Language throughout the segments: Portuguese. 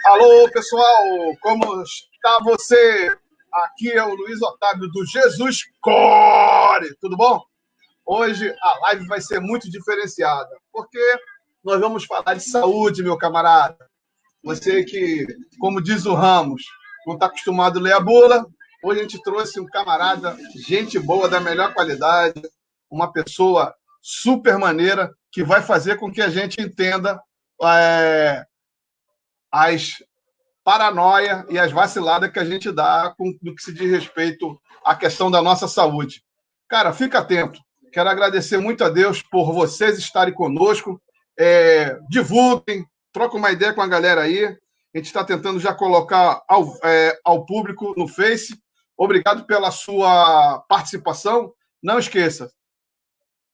Alô, pessoal, como está você? Aqui é o Luiz Otávio do Jesus Core, tudo bom? Hoje a live vai ser muito diferenciada, porque nós vamos falar de saúde, meu camarada. Você que, como diz o Ramos, não está acostumado a ler a bula, hoje a gente trouxe um camarada, gente boa, da melhor qualidade, uma pessoa super maneira, que vai fazer com que a gente entenda as paranoia e as vaciladas que a gente dá no que se diz respeito à questão da nossa saúde. Cara, fica atento. Quero agradecer muito a Deus por vocês estarem conosco. Divulguem, troca uma ideia com a galera aí. A gente está tentando já colocar ao público no Face. Obrigado pela sua participação. Não esqueça,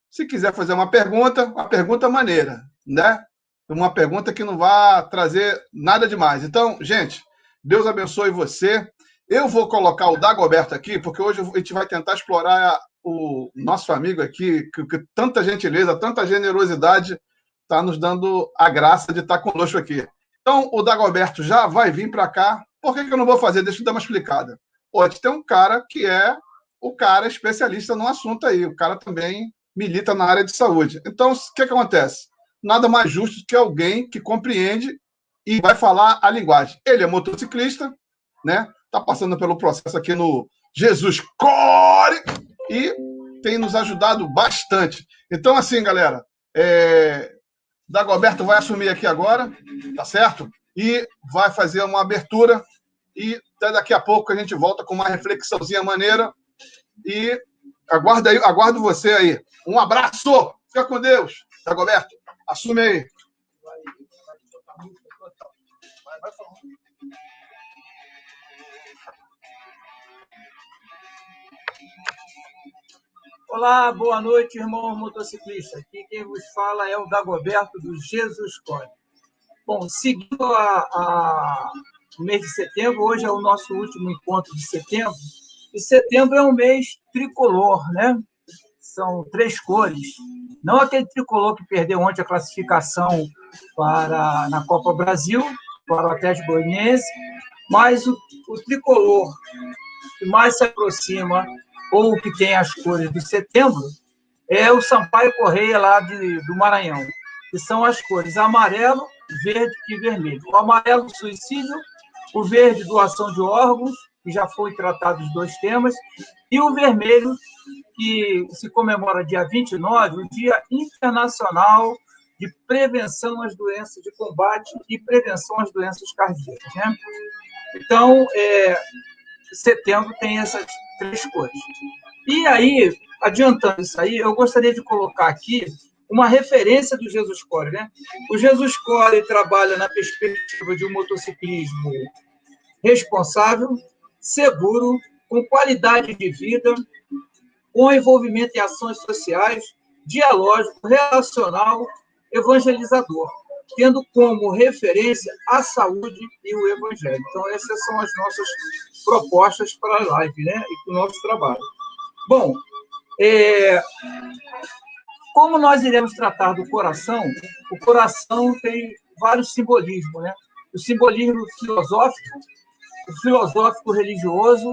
se quiser fazer uma pergunta maneira, né? Uma pergunta que não vai trazer nada demais. Então, gente, Deus abençoe você. Eu vou colocar o Dagoberto aqui, porque hoje a gente vai tentar explorar o nosso amigo aqui, que tanta gentileza, tanta generosidade está nos dando a graça de estar conosco aqui. Então, o Dagoberto já vai vir para cá. Por que eu não vou fazer? Deixa eu dar uma explicada. Pode ter um cara que é o cara especialista no assunto aí. O cara também milita na área de saúde. Então, o que acontece? Nada mais justo que alguém que compreende e vai falar a linguagem. Ele é motociclista, né? Está passando pelo processo aqui no Jesus Core e tem nos ajudado bastante. Então, assim, galera, Dagoberto vai assumir aqui agora, tá certo? E vai fazer uma abertura e até daqui a pouco a gente volta com uma reflexãozinha maneira e aguardo você aí. Um abraço! Fica com Deus, Dagoberto. Assume aí. Olá, boa noite, irmão motociclista. Aqui quem vos fala é o Dagoberto do Jesus Core. Bom, seguindo o mês de setembro, hoje é o nosso último encontro de setembro, e setembro é um mês tricolor, né? São 3 cores. Não aquele tricolor que perdeu ontem a classificação na Copa Brasil, para o Atlético Goianiense, mas o tricolor que mais se aproxima, ou que tem as cores de setembro, é o Sampaio Corrêa lá do Maranhão, que são as cores amarelo, verde e vermelho. O amarelo, suicídio, o verde, doação de órgãos, que já foi tratado os 2 temas, e o vermelho, que se comemora dia 29, o Dia Internacional de Prevenção às Doenças, de Combate e Prevenção às Doenças Cardíacas, né? Então, setembro tem essas 3 cores. E aí, adiantando isso aí, eu gostaria de colocar aqui uma referência do Jesus Core, né? O Jesus Core trabalha na perspectiva de um motociclismo responsável, seguro, com qualidade de vida, com envolvimento em ações sociais, dialógico, relacional, evangelizador, tendo como referência a saúde e o evangelho. Então, essas são as nossas propostas para a live, né? E para o nosso trabalho. Bom, como nós iremos tratar do coração, o coração tem vários simbolismos, né? O simbolismo filosófico, o filosófico religioso,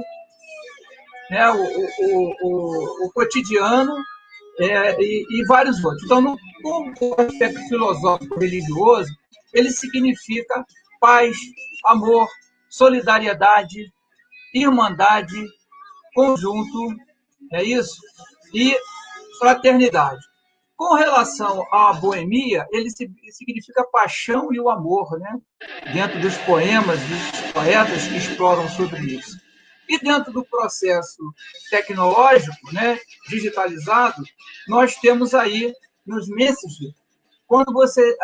né? o cotidiano e vários outros. Então, no aspecto filosófico religioso, ele significa paz, amor, solidariedade, irmandade, conjunto, é isso? E fraternidade. Com relação à boemia, ele significa paixão e o amor, né? Dentro dos poemas dos poetas que exploram sobre isso. E dentro do processo tecnológico, né, digitalizado, nós temos aí nos messages, quando você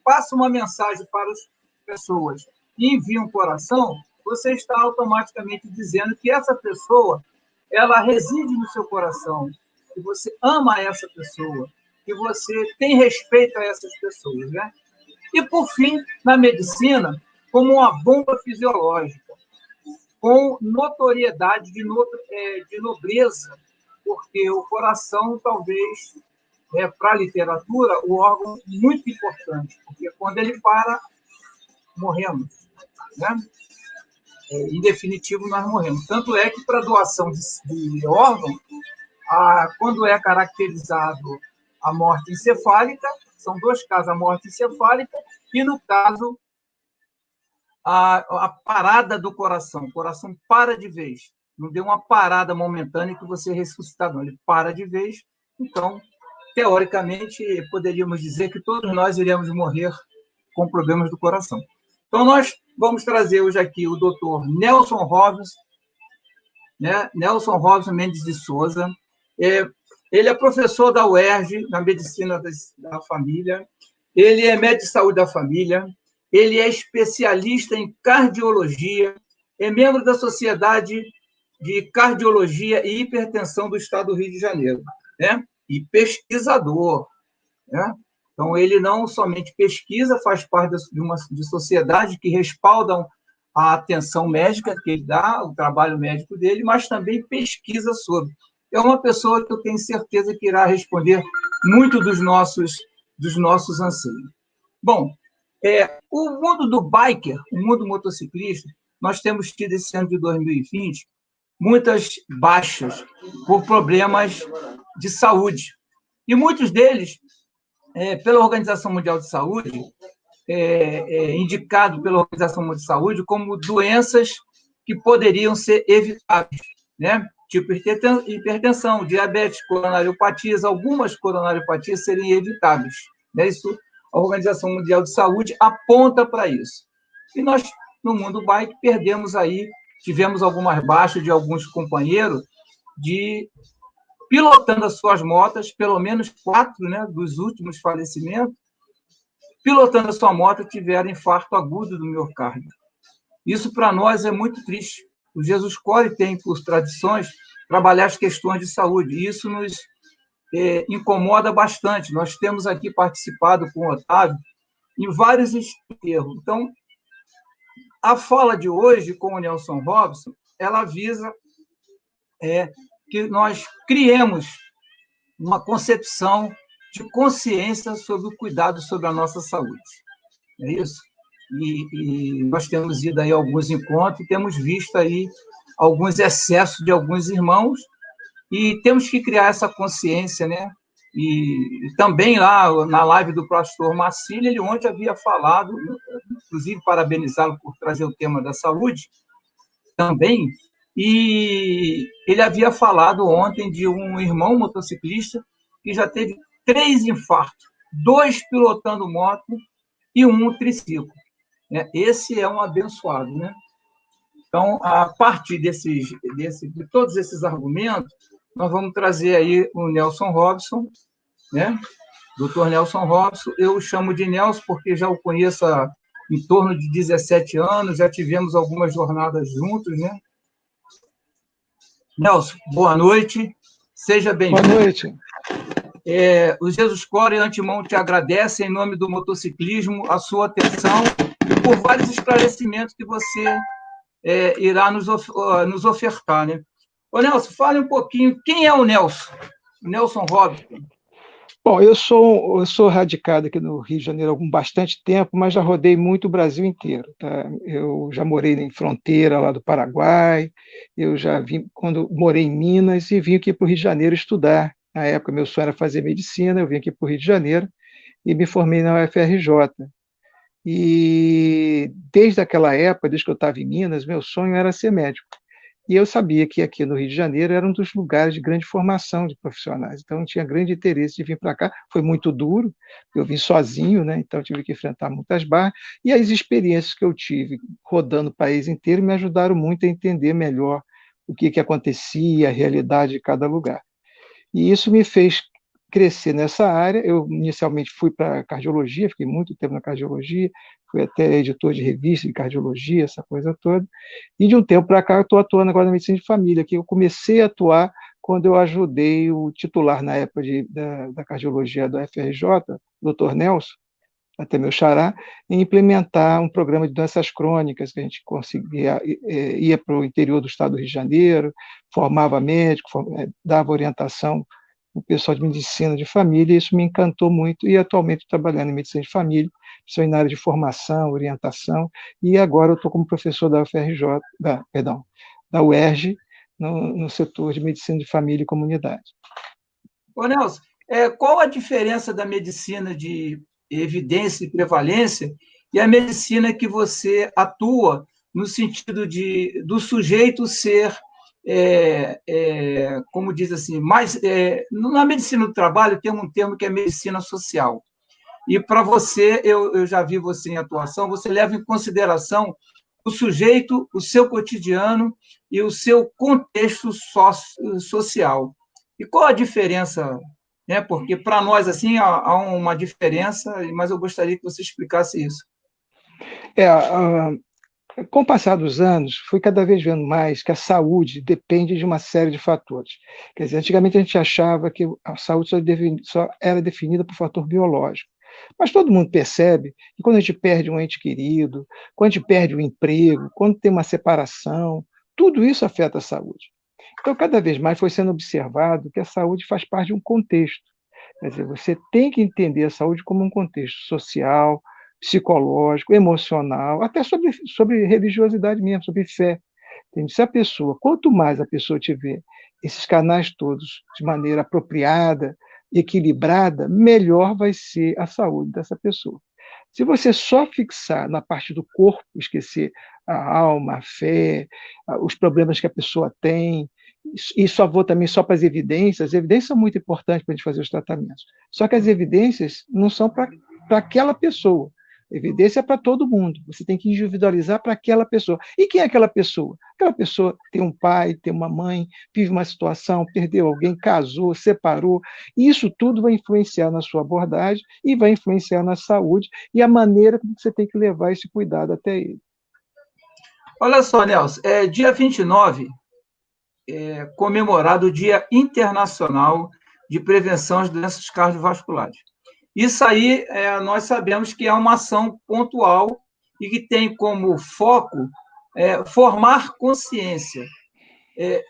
passa uma mensagem para as pessoas e envia um coração, você está automaticamente dizendo que essa pessoa ela reside no seu coração, que você ama essa pessoa, que você tem respeito a essas pessoas, né? E, por fim, na medicina, como uma bomba fisiológica, com notoriedade de nobreza, porque o coração, talvez, para a literatura, o órgão muito importante, porque quando ele para, morremos, né? Em definitivo, nós morremos. Tanto é que, para doação de órgão, quando é caracterizado a morte encefálica, são 2 casos, a morte encefálica e, no caso, a parada do coração. O coração para de vez. Não deu uma parada momentânea que você ressuscitar, não. Ele para de vez. Então, teoricamente, poderíamos dizer que todos nós iremos morrer com problemas do coração. Então, nós vamos trazer hoje aqui o doutor Nelson Robson, né? Nelson Robson Mendes de Souza. Ele é professor da UERJ, na Medicina da Família. Ele é médico de saúde da família. Ele é especialista em cardiologia. É membro da Sociedade de Cardiologia e Hipertensão do Estado do Rio de Janeiro, né? E pesquisador, né? Então, ele não somente pesquisa, faz parte de sociedade que respaldam a atenção médica que ele dá, o trabalho médico dele, mas também pesquisa sobre. É uma pessoa que eu tenho certeza que irá responder muito dos nossos anseios. Bom, o mundo do biker, o mundo motociclista, nós temos tido esse ano de 2020 muitas baixas por problemas de saúde. E muitos deles, pela Organização Mundial de Saúde, indicado pela Organização Mundial de Saúde como doenças que poderiam ser evitáveis, né? Tipo hipertensão, diabetes, coronariopatias, algumas coronariopatias seriam evitáveis, né? Isso, a Organização Mundial de Saúde aponta para isso. E nós, no mundo bike, tivemos algumas baixas de alguns companheiros pilotando as suas motos, pelo menos 4, né, dos últimos falecimentos, pilotando a sua moto, tiveram infarto agudo do miocárdio. Isso, para nós, é muito triste. O Jesus Core tem, por tradições, trabalhar as questões de saúde, e isso nos incomoda bastante. Nós temos aqui participado com o Otávio em vários enterros. Então, a fala de hoje com o Nelson Robson, ela visa que nós criemos uma concepção de consciência sobre o cuidado sobre a nossa saúde. É isso? E nós temos ido aí a alguns encontros, temos visto aí alguns excessos de alguns irmãos, e temos que criar essa consciência, né? E também lá na live do pastor Marcílio, ele ontem havia falado, inclusive parabenizá-lo por trazer o tema da saúde também, e ele havia falado ontem de um irmão motociclista que já teve 3 infartos, 2 pilotando moto e 1 triciclo. Esse é um abençoado, né? Então, a partir de todos esses argumentos, nós vamos trazer aí o Nelson Robson, né? Dr. Nelson Robson. Eu o chamo de Nelson porque já o conheço há em torno de 17 anos, já tivemos algumas jornadas juntos, né? Nelson, boa noite, seja bem-vindo. Boa noite. O Jesus Core, de antemão, te agradece, em nome do motociclismo, a sua atenção e por vários esclarecimentos que você irá nos ofertar, né? Ô, Nelson, fale um pouquinho, quem é o Nelson? O Nelson Robson. Bom, eu sou radicado aqui no Rio de Janeiro há bastante tempo, mas já rodei muito o Brasil inteiro, tá? Eu já morei em fronteira lá do Paraguai, eu já vim, quando morei em Minas, e vim aqui para o Rio de Janeiro estudar. Na época, meu sonho era fazer medicina, eu vim aqui para o Rio de Janeiro e me formei na UFRJ. E desde aquela época, desde que eu estava em Minas, meu sonho era ser médico. E eu sabia que aqui no Rio de Janeiro era um dos lugares de grande formação de profissionais. Então, eu tinha grande interesse de vir para cá. Foi muito duro, eu vim sozinho, né? Então tive que enfrentar muitas barras. E as experiências que eu tive rodando o país inteiro me ajudaram muito a entender melhor o que acontecia, a realidade de cada lugar. E isso me fez crescer nessa área. Eu inicialmente fui para cardiologia, fiquei muito tempo na cardiologia, fui até editor de revista de cardiologia, essa coisa toda, e de um tempo para cá eu estou atuando agora na medicina de família, que eu comecei a atuar quando eu ajudei o titular na época da cardiologia da FRJ, Dr. Nelson, até meu xará, em implementar um programa de doenças crônicas, que a gente conseguia, ia para o interior do estado do Rio de Janeiro, formava médico, dava orientação o pessoal de medicina de família, e isso me encantou muito, e atualmente trabalhando em medicina de família, sou na área de formação, orientação, e agora eu estou como professor da UFRJ, da UERJ, no setor de medicina de família e comunidade. Ô, Nelson, qual a diferença da medicina de evidência e prevalência e a medicina que você atua no sentido do sujeito ser, como diz assim, mais... na medicina do trabalho tem um termo que é medicina social. E para você, eu já vi você em atuação, você leva em consideração o sujeito, o seu cotidiano e o seu contexto social. E qual a diferença? Né? Porque para nós, assim, há uma diferença, mas eu gostaria que você explicasse isso. Com o passar dos anos, fui cada vez vendo mais que a saúde depende de uma série de fatores. Quer dizer, antigamente a gente achava que a saúde só era definida por fator biológico. Mas todo mundo percebe que quando a gente perde um ente querido, quando a gente perde um emprego, quando tem uma separação, tudo isso afeta a saúde. Então, cada vez mais foi sendo observado que a saúde faz parte de um contexto. Quer dizer, você tem que entender a saúde como um contexto social, psicológico, emocional, até sobre religiosidade mesmo, sobre fé. Entende? Se a pessoa, quanto mais a pessoa tiver esses canais todos de maneira apropriada, equilibrada, melhor vai ser a saúde dessa pessoa. Se você só fixar na parte do corpo, esquecer a alma, a fé, os problemas que a pessoa tem, e só vou também só para as evidências são muito importantes para a gente fazer os tratamentos. Só que as evidências não são para aquela pessoa. A evidência é para todo mundo. Você tem que individualizar para aquela pessoa. E quem é aquela pessoa? Aquela pessoa tem um pai, tem uma mãe, vive uma situação, perdeu alguém, casou, separou. E isso tudo vai influenciar na sua abordagem e vai influenciar na saúde e a maneira como você tem que levar esse cuidado até ele. Olha só, Nelson, dia 29 comemorado o Dia Internacional de Prevenção às Doenças Cardiovasculares. Isso aí, nós sabemos que é uma ação pontual e que tem como foco formar consciência.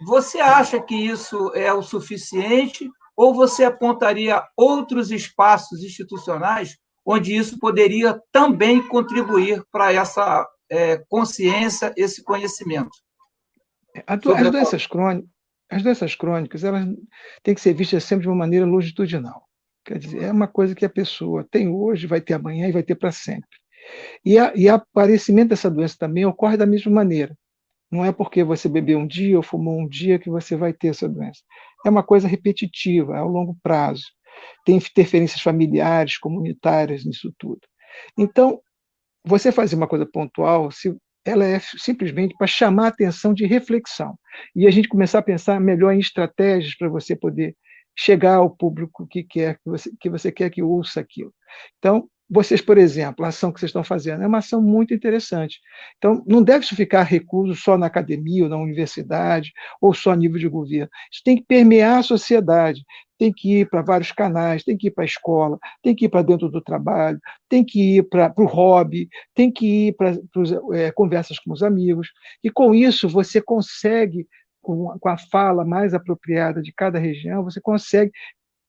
Você acha que isso é o suficiente ou você apontaria outros espaços institucionais onde isso poderia também contribuir para essa consciência, esse conhecimento? As doenças crônicas, elas têm que ser vistas sempre de uma maneira longitudinal. Quer dizer, é uma coisa que a pessoa tem hoje, vai ter amanhã e vai ter para sempre. E o aparecimento dessa doença também ocorre da mesma maneira. Não é porque você bebeu um dia ou fumou um dia que você vai ter essa doença. É uma coisa repetitiva, é ao longo prazo. Tem interferências familiares, comunitárias nisso tudo. Então, você fazer uma coisa pontual, ela é simplesmente para chamar a atenção de reflexão. E a gente começar a pensar melhor em estratégias para você poder chegar ao público que você quer que ouça aquilo. Então, vocês, por exemplo, a ação que vocês estão fazendo é uma ação muito interessante. Então, não deve ficar recluso só na academia ou na universidade, ou só a nível de governo. Isso tem que permear a sociedade, tem que ir para vários canais, tem que ir para a escola, tem que ir para dentro do trabalho, tem que ir para o hobby, tem que ir para conversas com os amigos. E com isso você consegue, com a fala mais apropriada de cada região, você consegue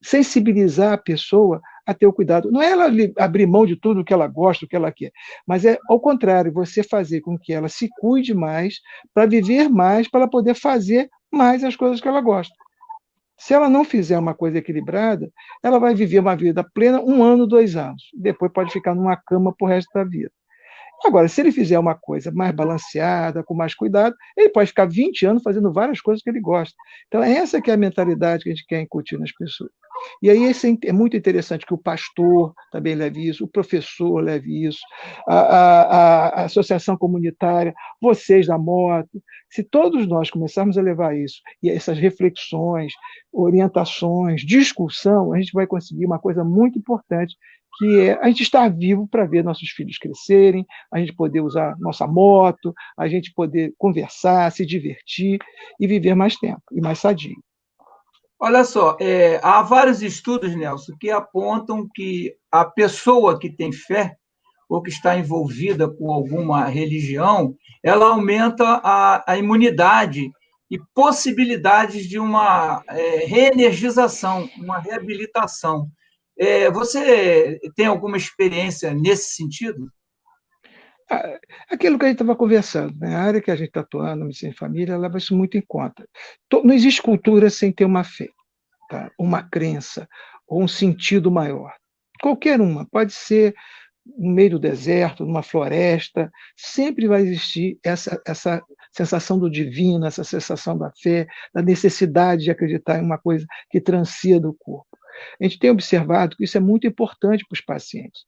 sensibilizar a pessoa a ter o cuidado. Não é ela abrir mão de tudo o que ela gosta, o que ela quer, mas é ao contrário, você fazer com que ela se cuide mais, para viver mais, para ela poder fazer mais as coisas que ela gosta. Se ela não fizer uma coisa equilibrada, ela vai viver uma vida plena 1 ano, 2 anos. Depois pode ficar numa cama para o resto da vida. Agora, se ele fizer uma coisa mais balanceada, com mais cuidado, ele pode ficar 20 anos fazendo várias coisas que ele gosta. Então, essa que é a mentalidade que a gente quer incutir nas pessoas. E aí é muito interessante que o pastor também leve isso, o professor leve isso, a associação comunitária, vocês da moto. Se todos nós começarmos a levar isso, e essas reflexões, orientações, discussão, a gente vai conseguir uma coisa muito importante, que é a gente estar vivo para ver nossos filhos crescerem, a gente poder usar nossa moto, a gente poder conversar, se divertir e viver mais tempo e mais sadio. Olha só, há vários estudos, Nelson, que apontam que a pessoa que tem fé ou que está envolvida com alguma religião, ela aumenta a imunidade e possibilidades de uma reenergização, uma reabilitação. Você tem alguma experiência nesse sentido? Aquilo que a gente estava conversando, né? A área que a gente está atuando, a medicina de família, leva isso muito em conta. Não existe cultura sem ter uma fé, tá? Uma crença, ou um sentido maior. Qualquer uma, pode ser no meio do deserto, numa floresta, sempre vai existir essa sensação do divino, essa sensação da fé, da necessidade de acreditar em uma coisa que transcenda o corpo. A gente tem observado que isso é muito importante para os pacientes.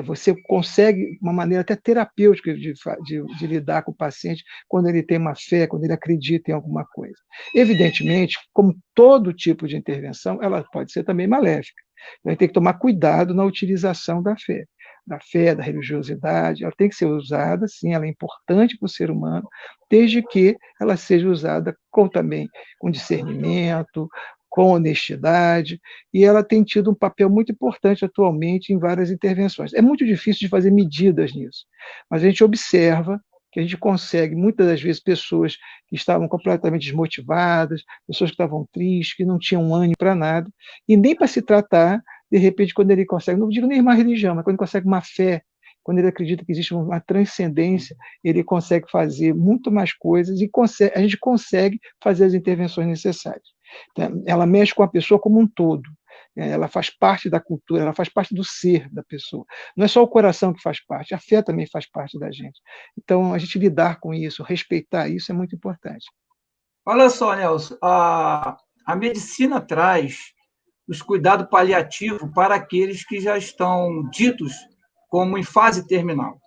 Você consegue uma maneira até terapêutica de lidar com o paciente quando ele tem uma fé, quando ele acredita em alguma coisa. Evidentemente, como todo tipo de intervenção, ela pode ser também maléfica. Então, a gente tem que tomar cuidado na utilização da fé, da religiosidade. Ela tem que ser usada, sim, ela é importante para o ser humano, desde que ela seja usada também com discernimento, com honestidade, e ela tem tido um papel muito importante atualmente em várias intervenções. É muito difícil de fazer medidas nisso, mas a gente observa que a gente consegue, muitas das vezes, pessoas que estavam completamente desmotivadas, pessoas que estavam tristes, que não tinham ânimo para nada, e nem para se tratar, de repente, quando ele consegue, não digo nem uma religião, mas quando ele consegue uma fé, quando ele acredita que existe uma transcendência, ele consegue fazer muito mais coisas e a gente consegue fazer as intervenções necessárias. Ela mexe com a pessoa como um todo. Ela faz parte da cultura, ela faz parte do ser da pessoa. Não é só o coração que faz parte, a fé também faz parte da gente. Então, a gente lidar com isso, respeitar isso é muito importante. Olha só, Nelson, a medicina traz os cuidados paliativos para aqueles que já estão ditos como em fase terminal.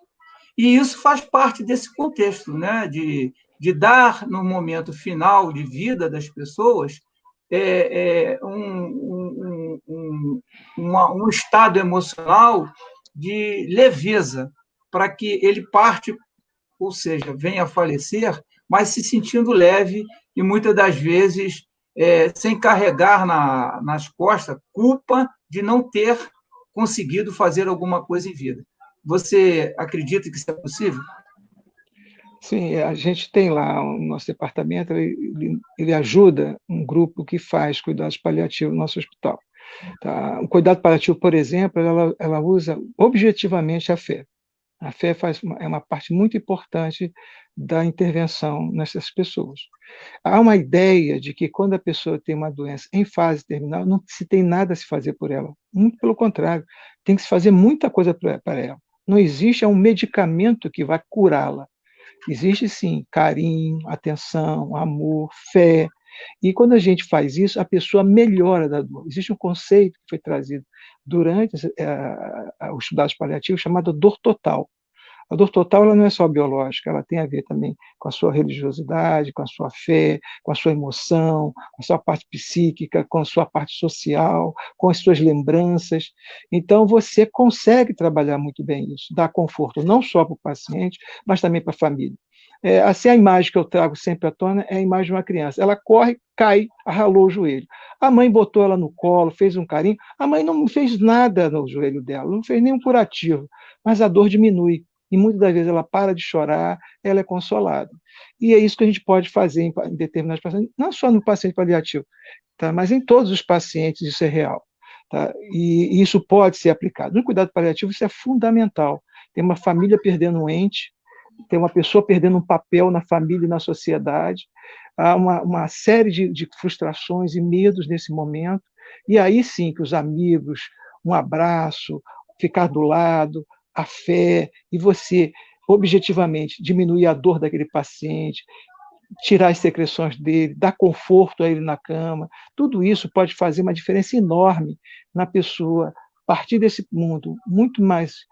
E isso faz parte desse contexto, né? De dar, no momento final de vida das pessoas, um estado emocional de leveza, para que ele parte, ou seja, venha a falecer, mas se sentindo leve e muitas das vezes sem carregar nas costas culpa de não ter conseguido fazer alguma coisa em vida. Você acredita que isso é possível? Sim, a gente tem lá o nosso departamento, ele ajuda um grupo que faz cuidados paliativos no nosso hospital. Tá? O cuidado paliativo, por exemplo, ela usa objetivamente a fé. A fé é uma parte muito importante da intervenção nessas pessoas. Há uma ideia de que quando a pessoa tem uma doença em fase terminal, não se tem nada a se fazer por ela. Muito pelo contrário, tem que se fazer muita coisa para ela. Não existe um medicamento que vai curá-la. Existe, sim, carinho, atenção, amor, fé. E quando a gente faz isso, a pessoa melhora da dor. Existe um conceito que foi trazido durante os estudos paliativos chamado dor total. A dor total ela não é só biológica, ela tem a ver também com a sua religiosidade, com a sua fé, com a sua emoção, com a sua parte psíquica, com a sua parte social, com as suas lembranças. Então, você consegue trabalhar muito bem isso, dar conforto não só para o paciente, mas também para a família. Assim, a imagem que eu trago sempre à tona é a imagem de uma criança. Ela corre, cai, ralou o joelho. A mãe botou ela no colo, fez um carinho. A mãe não fez nada no joelho dela, não fez nenhum curativo, mas a dor diminui. E muitas das vezes ela para de chorar, ela é consolada. E é isso que a gente pode fazer em determinados pacientes, não só no paciente paliativo, tá? Mas em todos os pacientes isso é real. Tá? E isso pode ser aplicado. No cuidado paliativo isso é fundamental. Tem uma família perdendo um ente, tem uma pessoa perdendo um papel na família e na sociedade, há uma série de frustrações e medos nesse momento, e aí sim que os amigos, um abraço, ficar do lado, a fé, e você objetivamente diminuir a dor daquele paciente, tirar as secreções dele, dar conforto a ele na cama, tudo isso pode fazer uma diferença enorme na pessoa, partir desse mundo muito mais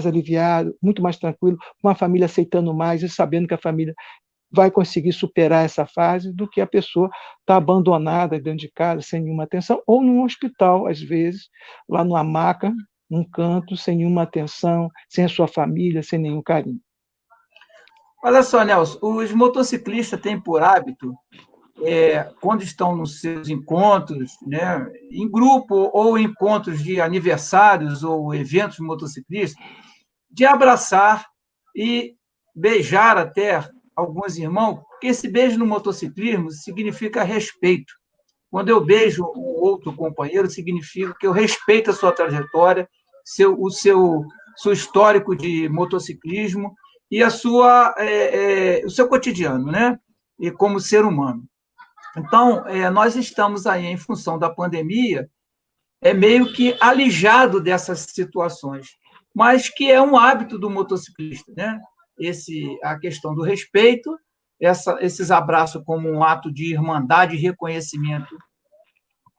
aliviado, muito mais tranquilo, com a família aceitando mais e sabendo que a família vai conseguir superar essa fase do que a pessoa estar abandonada dentro de casa, sem nenhuma atenção, ou num hospital, às vezes, lá numa maca, num canto, sem nenhuma atenção, sem a sua família, sem nenhum carinho. Olha só, Nelson, os motociclistas têm por hábito, quando estão nos seus encontros, né, em grupo ou encontros de aniversários ou eventos motociclistas, de abraçar e beijar até alguns irmãos, porque esse beijo no motociclismo significa respeito. Quando eu beijo um outro companheiro, significa que eu respeito a sua trajetória, seu histórico de motociclismo e o seu cotidiano, né? E como ser humano. Então, nós estamos aí, em função da pandemia, meio que alijado dessas situações, mas que é um hábito do motociclista, né? A questão do respeito, esses abraços como um ato de irmandade e reconhecimento,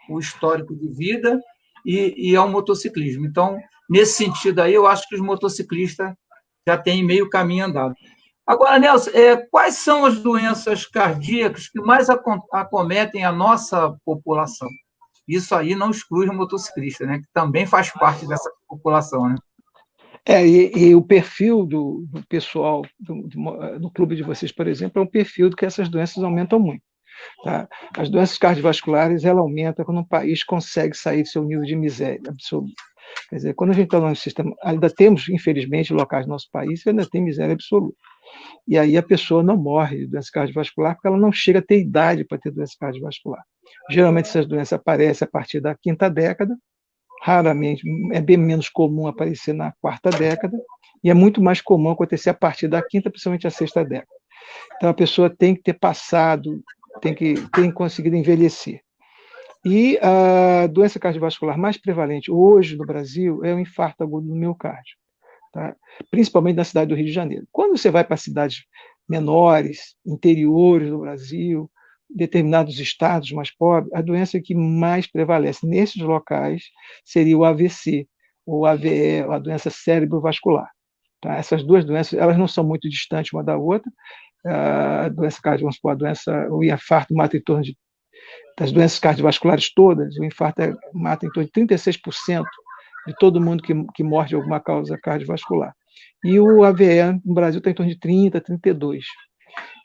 o histórico de vida, e ao motociclismo. Então, nesse sentido aí, eu acho que os motociclistas já têm meio caminho andado. Agora, Nelson, quais são as doenças cardíacas que mais acometem a nossa população? Isso aí não exclui o motociclista, né? Que também faz parte dessa população, né? E o perfil do pessoal do clube de vocês, por exemplo, é um perfil de que essas doenças aumentam muito. Tá? As doenças cardiovasculares, ela aumenta quando um país consegue sair do seu nível de miséria absoluta. Quer dizer, quando a gente está no sistema, ainda temos, infelizmente, locais do nosso país que ainda tem miséria absoluta. E aí a pessoa não morre de doença cardiovascular porque ela não chega a ter idade para ter doença cardiovascular. Geralmente essas doenças aparecem a partir da quinta década, raramente, é bem menos comum aparecer na quarta década, e é muito mais comum acontecer a partir da quinta, principalmente a sexta década. Então a pessoa tem que ter passado, tem conseguido envelhecer. E a doença cardiovascular mais prevalente hoje no Brasil é o infarto agudo do miocárdio, tá? Principalmente na cidade do Rio de Janeiro. Quando você vai para cidades menores, interiores do Brasil, determinados estados mais pobres, a doença que mais prevalece nesses locais seria o AVC, ou AVE, a doença cerebrovascular. Tá? Essas duas doenças, elas não são muito distantes uma da outra. A doença cardiovascular, o infarto mata em torno das doenças cardiovasculares todas, o infarto mata em torno de 36% de todo mundo que morre de alguma causa cardiovascular. E o AVE no Brasil está em torno de 30%, 32%.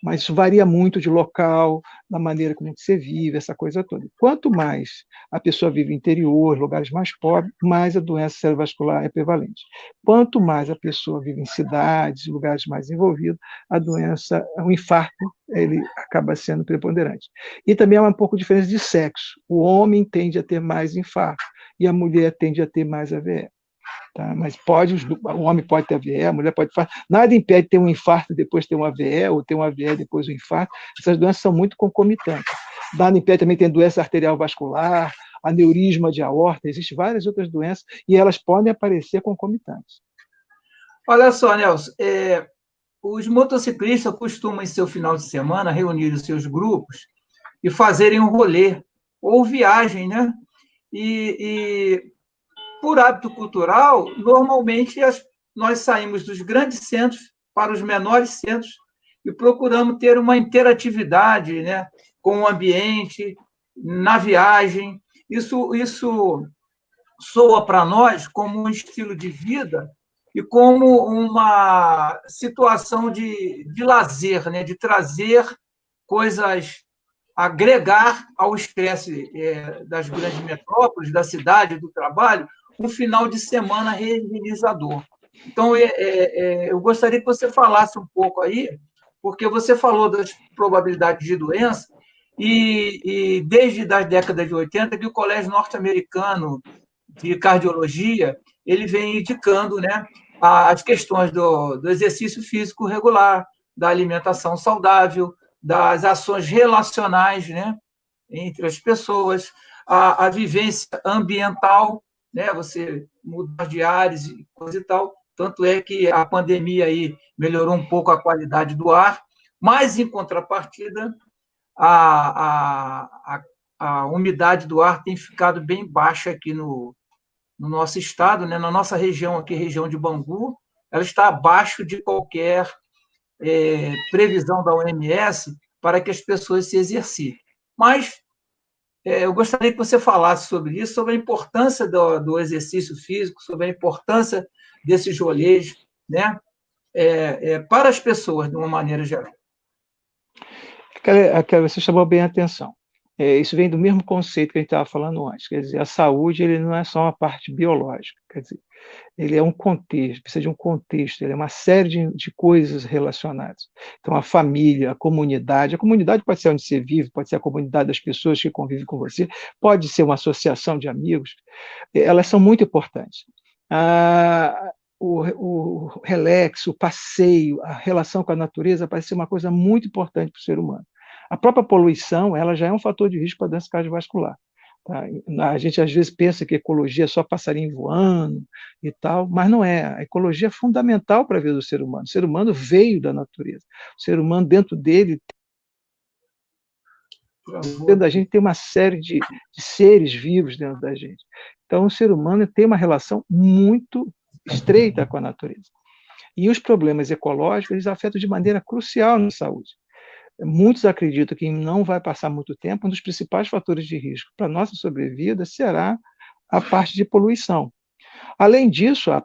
Mas isso varia muito de local, da maneira como você vive, essa coisa toda. Quanto mais a pessoa vive no interior, lugares mais pobres, mais a doença cerebrovascular é prevalente. Quanto mais a pessoa vive em cidades, lugares mais envolvidos, o infarto, ele acaba sendo preponderante. E também há um pouco de diferença de sexo. O homem tende a ter mais infarto e a mulher tende a ter mais AVE. Tá? Mas o homem pode ter AVE, a mulher pode ter infarto. Nada impede de ter um infarto e depois ter um AVE, ou ter um AVE e depois um infarto. Essas doenças são muito concomitantes. Nada impede também ter doença arterial vascular, aneurisma de aorta, existem várias outras doenças e elas podem aparecer concomitantes. Olha só, Nelson, os motociclistas costumam, em seu final de semana, reunir os seus grupos e fazerem um rolê ou viagem, né? E por hábito cultural, normalmente nós saímos dos grandes centros para os menores centros e procuramos ter uma interatividade, né, com o ambiente, na viagem. Isso soa para nós como um estilo de vida e como uma situação de lazer, né, de trazer coisas, agregar ao estresse das grandes metrópoles, da cidade, do trabalho, um final de semana reenergizador. Então, eu gostaria que você falasse um pouco aí, porque você falou das probabilidades de doença, e desde as décadas de 80, que o Colégio Norte-Americano de Cardiologia ele vem indicando, né, as questões do exercício físico regular, da alimentação saudável, das ações relacionais, né, entre as pessoas, a vivência ambiental, né, você mudar de ares e coisa e tal. Tanto é que a pandemia aí melhorou um pouco a qualidade do ar, mas, em contrapartida, a umidade do ar tem ficado bem baixa aqui no nosso estado, né, na nossa região aqui, região de Bangu, ela está abaixo de qualquer previsão da OMS para que as pessoas se exercitem. Mas eu gostaria que você falasse sobre isso, sobre a importância do exercício físico, sobre a importância desses rolês, né, para as pessoas, de uma maneira geral. Você chamou bem a atenção. Isso vem do mesmo conceito que a gente estava falando antes, quer dizer, a saúde ele não é só uma parte biológica, quer dizer, ele é um contexto, precisa de um contexto, ele é uma série de coisas relacionadas. Então, a comunidade pode ser onde você vive, pode ser a comunidade das pessoas que convivem com você, pode ser uma associação de amigos, elas são muito importantes. O relax, o passeio, a relação com a natureza parece ser uma coisa muito importante para o ser humano. A própria poluição, ela já é um fator de risco para a doença cardiovascular. Tá? A gente às vezes pensa que ecologia é só passarinho voando e tal, mas não é. A ecologia é fundamental para a vida do ser humano. O ser humano veio da natureza. O ser humano, dentro dele, dentro da gente, tem uma série de seres vivos dentro da gente. Então, o ser humano tem uma relação muito estreita com a natureza. E os problemas ecológicos, eles afetam de maneira crucial na saúde. Muitos acreditam que não vai passar muito tempo, um dos principais fatores de risco para a nossa sobrevida será a parte de poluição. Além disso, a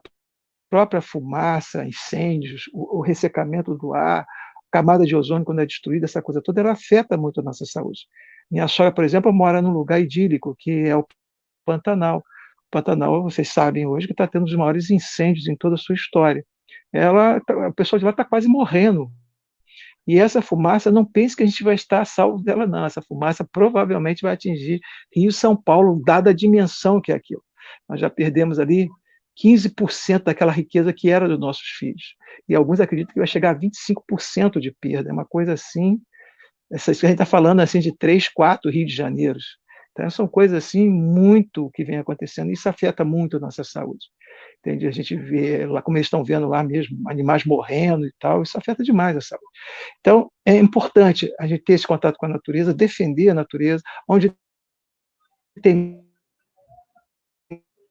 própria fumaça, incêndios, o ressecamento do ar, a camada de ozônio, quando é destruída, essa coisa toda, ela afeta muito a nossa saúde. Minha sogra, por exemplo, mora num lugar idílico, que é o Pantanal. O Pantanal, vocês sabem hoje, que está tendo os maiores incêndios em toda a sua história. O pessoal de lá está quase morrendo. E essa fumaça, não pense que a gente vai estar a salvo dela, não. Essa fumaça provavelmente vai atingir Rio e São Paulo, dada a dimensão que é aquilo. Nós já perdemos ali 15% daquela riqueza que era dos nossos filhos. E alguns acreditam que vai chegar a 25% de perda. É uma coisa assim, a gente está falando assim de 3, 4 Rio de Janeiro. Então, são coisas assim muito que vem acontecendo. Isso afeta muito a nossa saúde. Entende? A gente vê lá como eles estão vendo lá mesmo, animais morrendo e tal, isso afeta demais a saúde. Então, é importante a gente ter esse contato com a natureza, defender a natureza, onde tem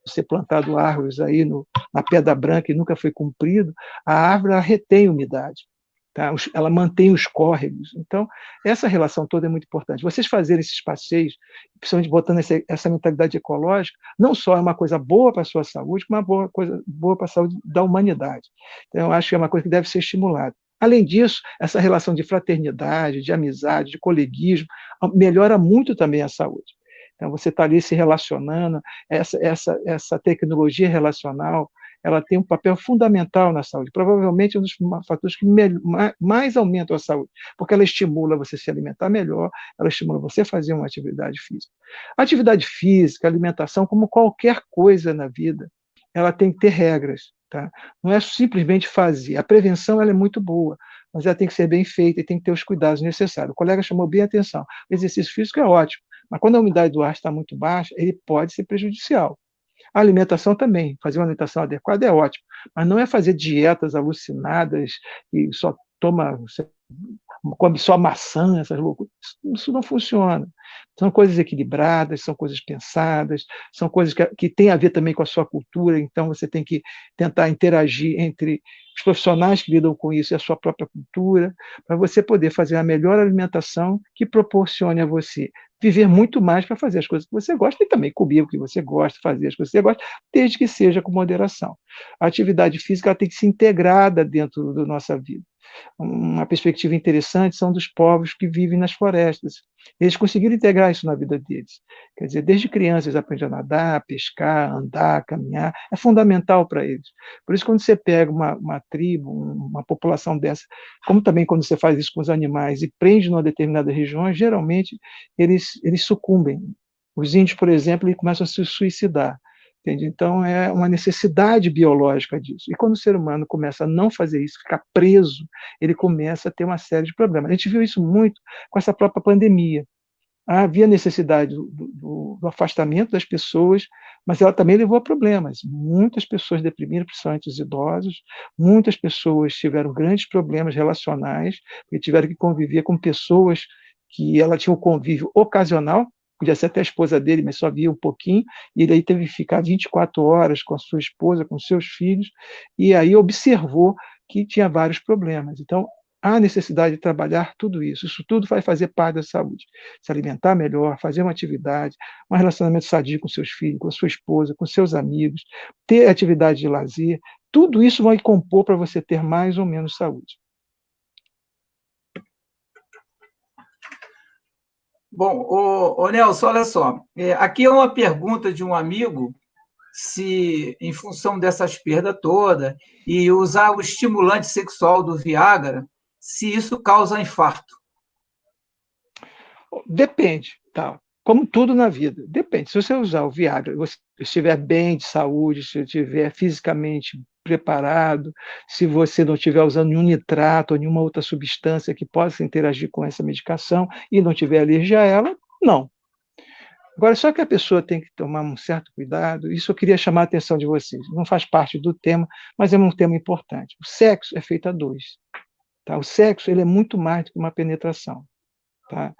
ser plantado árvores aí na Pedra Branca e nunca foi cumprido, a árvore ela retém umidade. Tá? Ela mantém os córregos. Então, essa relação toda é muito importante. Vocês fazerem esses passeios, principalmente botando essa mentalidade ecológica, não só é uma coisa boa para a sua saúde, como uma coisa boa para a saúde da humanidade. Então, eu acho que é uma coisa que deve ser estimulada. Além disso, essa relação de fraternidade, de amizade, de coleguismo, melhora muito também a saúde. Então, você está ali se relacionando, essa tecnologia relacional, ela tem um papel fundamental na saúde. Provavelmente um dos fatores que mais aumentam a saúde, porque ela estimula você se alimentar melhor, ela estimula você a fazer uma atividade física. A atividade física, a alimentação, como qualquer coisa na vida, ela tem que ter regras. Tá? Não é simplesmente fazer. A prevenção ela é muito boa, mas ela tem que ser bem feita e tem que ter os cuidados necessários. O colega chamou bem a atenção. O exercício físico é ótimo, mas quando a umidade do ar está muito baixa, ele pode ser prejudicial. A alimentação também, fazer uma alimentação adequada é ótimo, mas não é fazer dietas alucinadas e só come só maçã, essas loucuras. Isso não funciona. São coisas equilibradas, são coisas pensadas, são coisas que têm a ver também com a sua cultura, então você tem que tentar interagir entre os profissionais que lidam com isso e a sua própria cultura, para você poder fazer a melhor alimentação que proporcione a você viver muito mais para fazer as coisas que você gosta e também comer o que você gosta, fazer as coisas que você gosta, desde que seja com moderação. A atividade física tem que ser integrada dentro da nossa vida. Uma perspectiva interessante são dos povos que vivem nas florestas. Eles conseguiram integrar isso na vida deles. Quer dizer, desde crianças eles aprendem a nadar, pescar, andar, caminhar. É fundamental para eles. Por isso, quando você pega uma tribo, uma população dessa, como também quando você faz isso com os animais e prende em uma determinada região, geralmente eles sucumbem. Os índios, por exemplo, eles começam a se suicidar. Entende? Então, é uma necessidade biológica disso. E quando o ser humano começa a não fazer isso, ficar preso, ele começa a ter uma série de problemas. A gente viu isso muito com essa própria pandemia. Havia necessidade do afastamento das pessoas, mas ela também levou a problemas. Muitas pessoas deprimiram, principalmente os idosos, muitas pessoas tiveram grandes problemas relacionais, porque tiveram que conviver com pessoas que ela tinha um convívio ocasional, podia ser até a esposa dele, mas só via um pouquinho, e ele aí teve que ficar 24 horas com a sua esposa, com seus filhos, e aí observou que tinha vários problemas. Então, há necessidade de trabalhar tudo isso. Isso tudo vai fazer parte da saúde. Se alimentar melhor, fazer uma atividade, um relacionamento sadio com seus filhos, com a sua esposa, com seus amigos, ter atividade de lazer, tudo isso vai compor para você ter mais ou menos saúde. Bom, Nelson, olha só. Aqui é uma pergunta de um amigo se, em função dessas perdas todas, e usar o estimulante sexual do Viagra, se isso causa infarto. Depende, tá? Como tudo na vida, depende. Se você usar o Viagra, você estiver bem de saúde, se estiver fisicamente preparado, se você não estiver usando nenhum nitrato ou nenhuma outra substância que possa interagir com essa medicação e não tiver alergia a ela, não. Agora, só que a pessoa tem que tomar um certo cuidado, isso eu queria chamar a atenção de vocês. Não faz parte do tema, mas é um tema importante. O sexo é feito a dois. Tá? O sexo ele é muito mais do que uma penetração. Tá?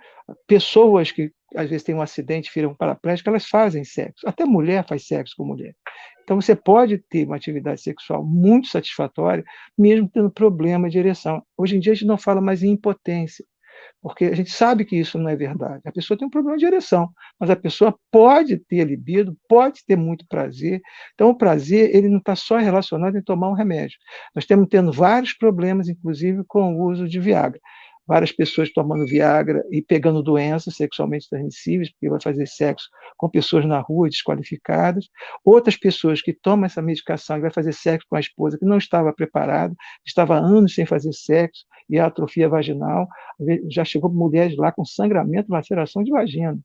Pessoas que às vezes têm um acidente, viram paraplégico, elas fazem sexo. Até mulher faz sexo com mulher. Então você pode ter uma atividade sexual muito satisfatória, mesmo tendo problema de ereção. Hoje em dia a gente não fala mais em impotência, porque a gente sabe que isso não é verdade. A pessoa tem um problema de ereção, mas a pessoa pode ter libido, pode ter muito prazer. Então o prazer ele não está só relacionado em tomar um remédio. Nós estamos tendo vários problemas, inclusive com o uso de Viagra. Várias pessoas tomando Viagra e pegando doenças sexualmente transmissíveis, porque vai fazer sexo com pessoas na rua desqualificadas. Outras pessoas que tomam essa medicação e vai fazer sexo com a esposa que não estava preparada, estava há anos sem fazer sexo, e a atrofia vaginal. Já chegou mulheres lá com sangramento, laceração de vagina.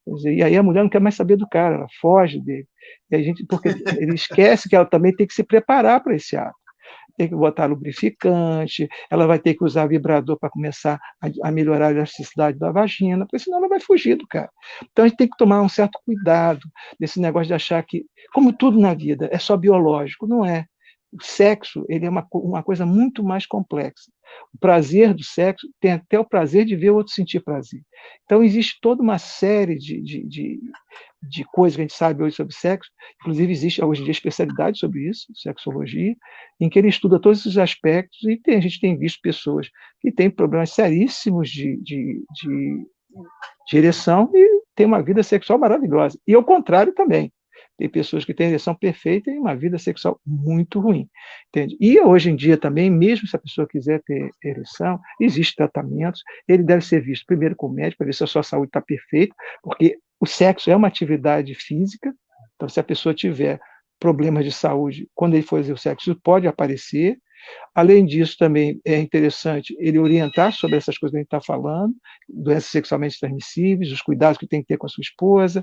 Quer dizer, e aí a mulher não quer mais saber do cara, ela foge dele. E a gente, porque ele esquece que ela também tem que se preparar para esse ato, tem que botar lubrificante, ela vai ter que usar vibrador para começar a melhorar a elasticidade da vagina, porque senão ela vai fugir do cara. Então a gente tem que tomar um certo cuidado desse negócio de achar que, como tudo na vida, é só biológico. Não é. O sexo ele é uma coisa muito mais complexa. O prazer do sexo tem até o prazer de ver o outro sentir prazer. Então, existe toda uma série de coisas que a gente sabe hoje sobre sexo. Inclusive, existe hoje em dia especialidade sobre isso, sexologia, em que ele estuda todos esses aspectos, e a gente tem visto pessoas que têm problemas seríssimos de ereção e têm uma vida sexual maravilhosa. E ao contrário também. Tem pessoas que têm ereção perfeita e uma vida sexual muito ruim. Entende? E hoje em dia também, mesmo se a pessoa quiser ter ereção, existem tratamentos, ele deve ser visto primeiro com o médico, para ver se a sua saúde está perfeita, porque o sexo é uma atividade física, então se a pessoa tiver problemas de saúde, quando ele for fazer o sexo, isso pode aparecer. Além disso, também é interessante ele orientar sobre essas coisas que a gente está falando, doenças sexualmente transmissíveis, os cuidados que tem que ter com a sua esposa,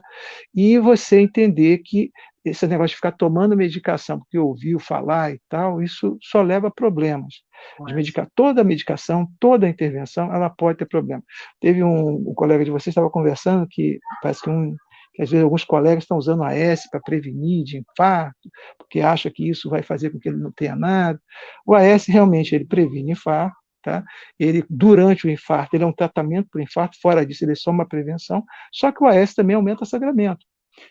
e você entender que esse negócio de ficar tomando medicação porque ouviu falar e tal, isso só leva a problemas. Toda medicação, toda intervenção, ela pode ter problema. Teve um colega de vocês que estava conversando que parece que às vezes alguns colegas estão usando AS para prevenir de infarto, porque acha que isso vai fazer com que ele não tenha nada. O AS realmente ele previne infarto, tá? Ele, durante o infarto, ele é um tratamento para o infarto, fora disso ele é só uma prevenção, só que o AS também aumenta o sangramento.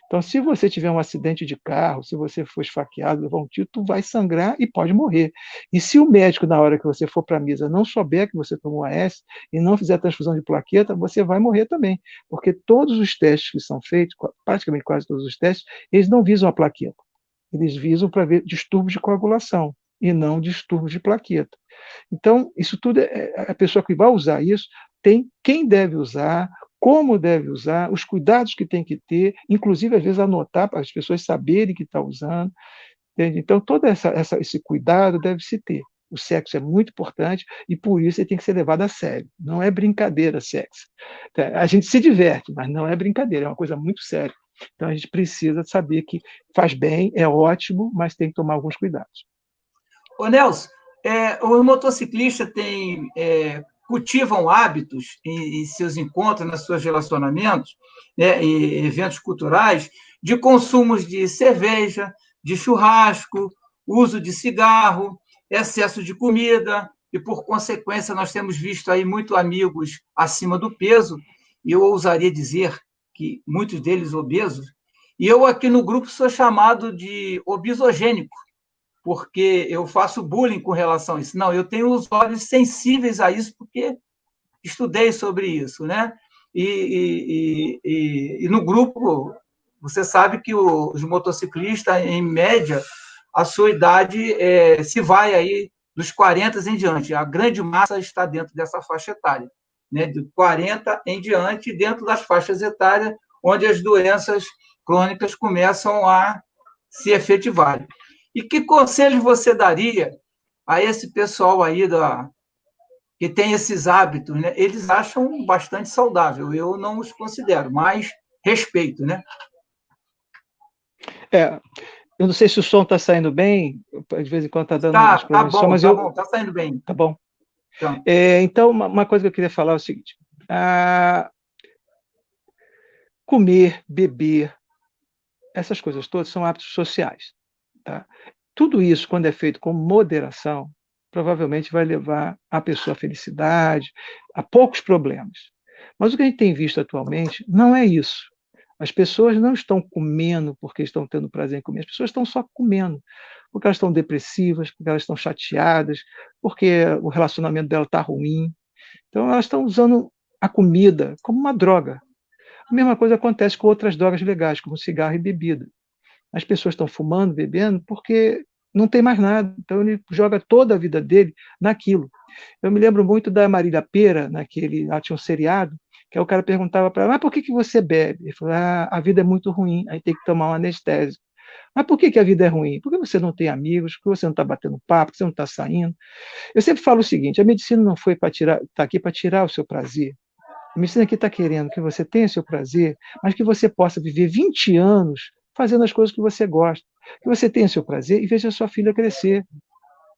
Então, se você tiver um acidente de carro, se você for esfaqueado, levar um tiro, tu vai sangrar e pode morrer. E se o médico, na hora que você for para a mesa, não souber que você tomou AS e não fizer transfusão de plaqueta, você vai morrer também. Porque todos os testes que são feitos, praticamente quase todos os testes, eles não visam a plaqueta. Eles visam para ver distúrbios de coagulação e não distúrbios de plaqueta. Então, isso tudo, a pessoa que vai usar isso, tem quem deve usar, como deve usar, os cuidados que tem que ter, inclusive, às vezes, anotar para as pessoas saberem que está usando. Entende? Então, todo esse cuidado deve se ter. O sexo é muito importante e, por isso, ele tem que ser levado a sério. Não é brincadeira sexo. A gente se diverte, mas não é brincadeira, é uma coisa muito séria. Então, a gente precisa saber que faz bem, é ótimo, mas tem que tomar alguns cuidados. Ô, Nelson, os motociclistas cultivam hábitos em seus encontros, nos seus relacionamentos, né, e eventos culturais, de consumos de cerveja, de churrasco, uso de cigarro, excesso de comida, e, por consequência, nós temos visto aí muitos amigos acima do peso, e eu ousaria dizer que muitos deles obesos, e eu aqui no grupo sou chamado de obesogênico, porque eu faço bullying com relação a isso. Não, eu tenho os olhos sensíveis a isso, porque estudei sobre isso, né? E no grupo, você sabe que os motociclistas, em média, a sua idade se vai aí dos 40 em diante. A grande massa está dentro dessa faixa etária. né, de 40 em diante, dentro das faixas etárias onde as doenças crônicas começam a se efetivarem. E que conselhos você daria a esse pessoal aí que tem esses hábitos, né? Eles acham bastante saudável, eu não os considero, mas respeito, né? É, eu não sei se o som está saindo bem, de vez em quando está dando uns Tá problemas de som, bom, mas tá bom, tá saindo bem. tá bom. Então, Então, uma coisa que eu queria falar é o seguinte: comer, beber, essas coisas todas são hábitos sociais, tá? Tudo isso, quando é feito com moderação, provavelmente vai levar a pessoa à felicidade, a poucos problemas. Mas o que a gente tem visto atualmente não é isso. As pessoas não estão comendo porque estão tendo prazer em comer, as pessoas estão só comendo porque elas estão depressivas, porque elas estão chateadas, porque o relacionamento dela está ruim. Então, elas estão usando a comida como uma droga. A mesma coisa acontece com outras drogas legais, como cigarro e bebida. As pessoas estão fumando, bebendo, porque não tem mais nada. Então, ele joga toda a vida dele naquilo. Eu me lembro muito da Marília Pêra, lá tinha um seriado, que aí o cara perguntava para ela, mas por que você bebe? Ele falou, a vida é muito ruim, aí tem que tomar um anestésico. Mas por que a vida é ruim? Porque você não tem amigos, porque você não está batendo papo, porque você não está saindo. Eu sempre falo o seguinte, a medicina não foi para tirar, está aqui para tirar o seu prazer. A medicina aqui está querendo que você tenha seu prazer, mas que você possa viver 20 anos fazendo as coisas que você gosta. Que você tenha seu prazer e veja sua filha crescer.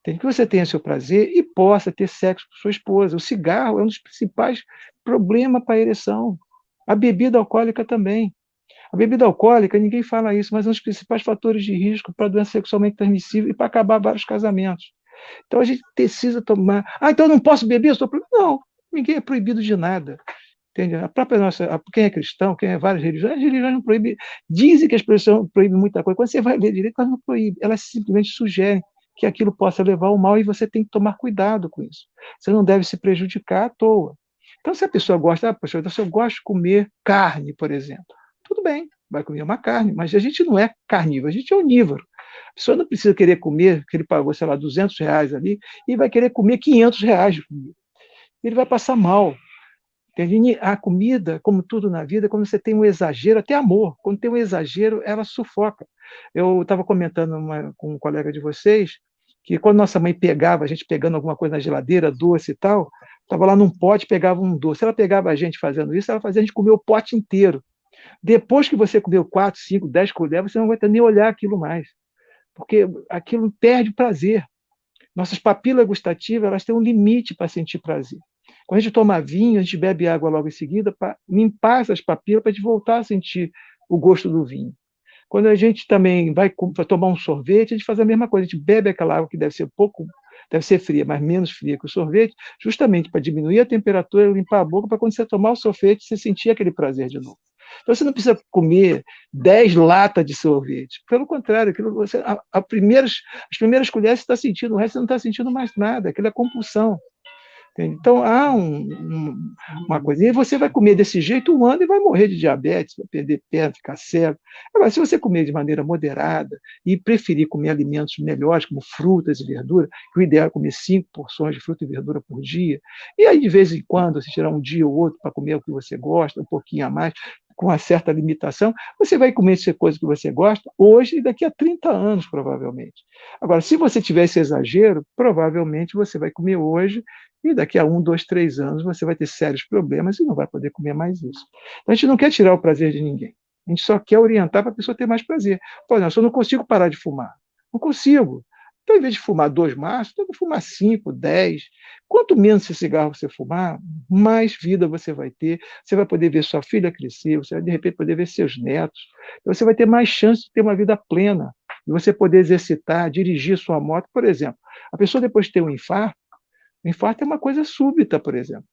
Tem que você tenha seu prazer e possa ter sexo com sua esposa. O cigarro é um dos principais problemas para a ereção. A bebida alcoólica também. A bebida alcoólica, ninguém fala isso, mas é um dos principais fatores de risco para doença sexualmente transmissível e para acabar vários casamentos. Então a gente precisa tomar. Então eu não posso beber? Eu estou proibido. Não, ninguém é proibido de nada. Entende? A própria quem é cristão, quem é várias religiões, as religiões não proíbem. Dizem que as pessoas proíbem muita coisa. Quando você vai ler direito, elas não proíbem. Elas simplesmente sugerem que aquilo possa levar ao mal e você tem que tomar cuidado com isso. Você não deve se prejudicar à toa. Então, se a pessoa gosta, poxa, eu gosto de comer carne, por exemplo. Tudo bem, vai comer uma carne, mas a gente não é carnívoro, a gente é onívoro. A pessoa não precisa querer comer, que ele pagou, sei lá, R$ 200 ali, e vai querer comer R$ 500 de comida. Ele vai passar mal. A comida, como tudo na vida, quando você tem um exagero, até amor, quando tem um exagero, ela sufoca. Eu estava comentando com um colega de vocês que quando nossa mãe pegava, a gente pegando alguma coisa na geladeira, doce e tal, estava lá num pote, pegava um doce. Ela pegava a gente fazendo isso, ela fazia a gente comer o pote inteiro. Depois que você comeu 4, 5, 10 colheres, você não vai ter nem olhar aquilo mais, porque aquilo perde prazer. Nossas papilas gustativas, elas têm um limite para sentir prazer. Quando a gente toma vinho, a gente bebe água logo em seguida para limpar essas papilas para a gente voltar a sentir o gosto do vinho. Quando a gente também vai tomar um sorvete, a gente faz a mesma coisa, a gente bebe aquela água que deve ser fria, mas menos fria que o sorvete, justamente para diminuir a temperatura, limpar a boca, para quando você tomar o sorvete, você sentir aquele prazer de novo. Então você não precisa comer 10 latas de sorvete. Pelo contrário, as primeiras colheres você está sentindo, o resto você não está sentindo mais nada, aquilo é compulsão. Então, há uma coisa. E você vai comer desse jeito 1 ano e vai morrer de diabetes, vai perder perna, ficar cego. Agora, se você comer de maneira moderada e preferir comer alimentos melhores, como frutas e verduras, que o ideal é comer 5 porções de fruta e verdura por dia, e aí, de vez em quando, você tirar um dia ou outro para comer o que você gosta, um pouquinho a mais, com uma certa limitação, você vai comer essa coisa que você gosta hoje e daqui a 30 anos, provavelmente. Agora, se você tiver esse exagero, provavelmente você vai comer hoje e daqui a 1, 2, 3 anos você vai ter sérios problemas e não vai poder comer mais isso. Então, a gente não quer tirar o prazer de ninguém. A gente só quer orientar para a pessoa ter mais prazer. Pô, não, eu não consigo parar de fumar. Não consigo. Então, em vez de fumar 2 maços, tem que fumar 5, 10. Quanto menos esse cigarro você fumar, mais vida você vai ter. Você vai poder ver sua filha crescer, você vai, de repente, poder ver seus netos. Você vai ter mais chance de ter uma vida plena, de você poder exercitar, dirigir sua moto, por exemplo. A pessoa, depois de ter um infarto, o infarto é uma coisa súbita, por exemplo.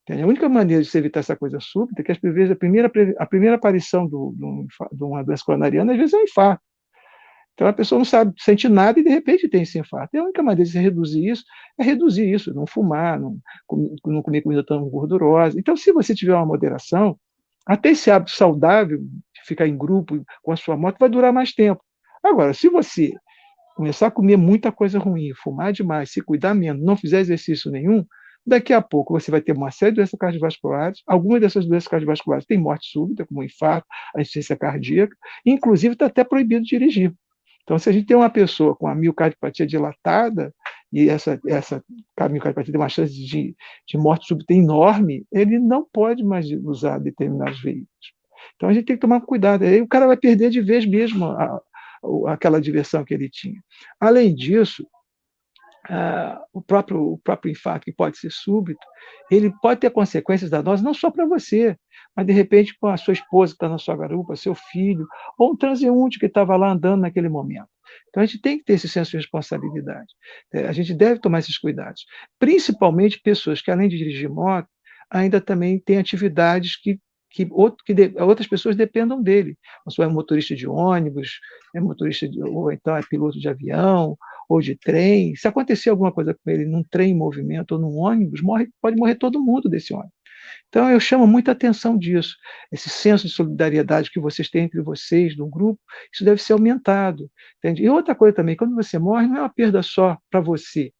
A única maneira de se evitar essa coisa súbita é que, às vezes, a primeira aparição de uma doença coronariana, às vezes, é um infarto. Então, a pessoa não sabe, sente nada e, de repente, tem esse infarto. E a única maneira de se reduzir isso, não fumar, não comer comida tão gordurosa. Então, se você tiver uma moderação, até esse hábito saudável de ficar em grupo com a sua moto vai durar mais tempo. Agora, se você começar a comer muita coisa ruim, fumar demais, se cuidar menos, não fizer exercício nenhum, Daqui a pouco você vai ter uma série de doenças cardiovasculares, algumas dessas doenças cardiovasculares têm morte súbita, como o infarto, a insuficiência cardíaca, inclusive está até proibido dirigir. Então, se a gente tem uma pessoa com a miocardiopatia dilatada, e essa miocardiopatia tem uma chance de morte súbita enorme, ele não pode mais usar determinados veículos. Então, a gente tem que tomar cuidado. Aí o cara vai perder de vez mesmo aquela diversão que ele tinha. Além disso, o próprio infarto, que pode ser súbito, ele pode ter consequências danosas não só para você, mas de repente com a sua esposa que está na sua garupa, seu filho, ou um transeunte que estava lá andando naquele momento. Então a gente tem que ter esse senso de responsabilidade. A gente deve tomar esses cuidados. Principalmente pessoas que, além de dirigir moto, ainda também têm atividades que outras pessoas dependam dele. Você é motorista de ônibus, ou então é piloto de avião, ou de trem. Se acontecer alguma coisa com ele num trem em movimento ou num ônibus, pode morrer todo mundo desse ônibus. Então, eu chamo muita atenção disso. Esse senso de solidariedade que vocês têm entre vocês, no grupo, isso deve ser aumentado. Entende? E outra coisa também, quando você morre, não é uma perda só para você.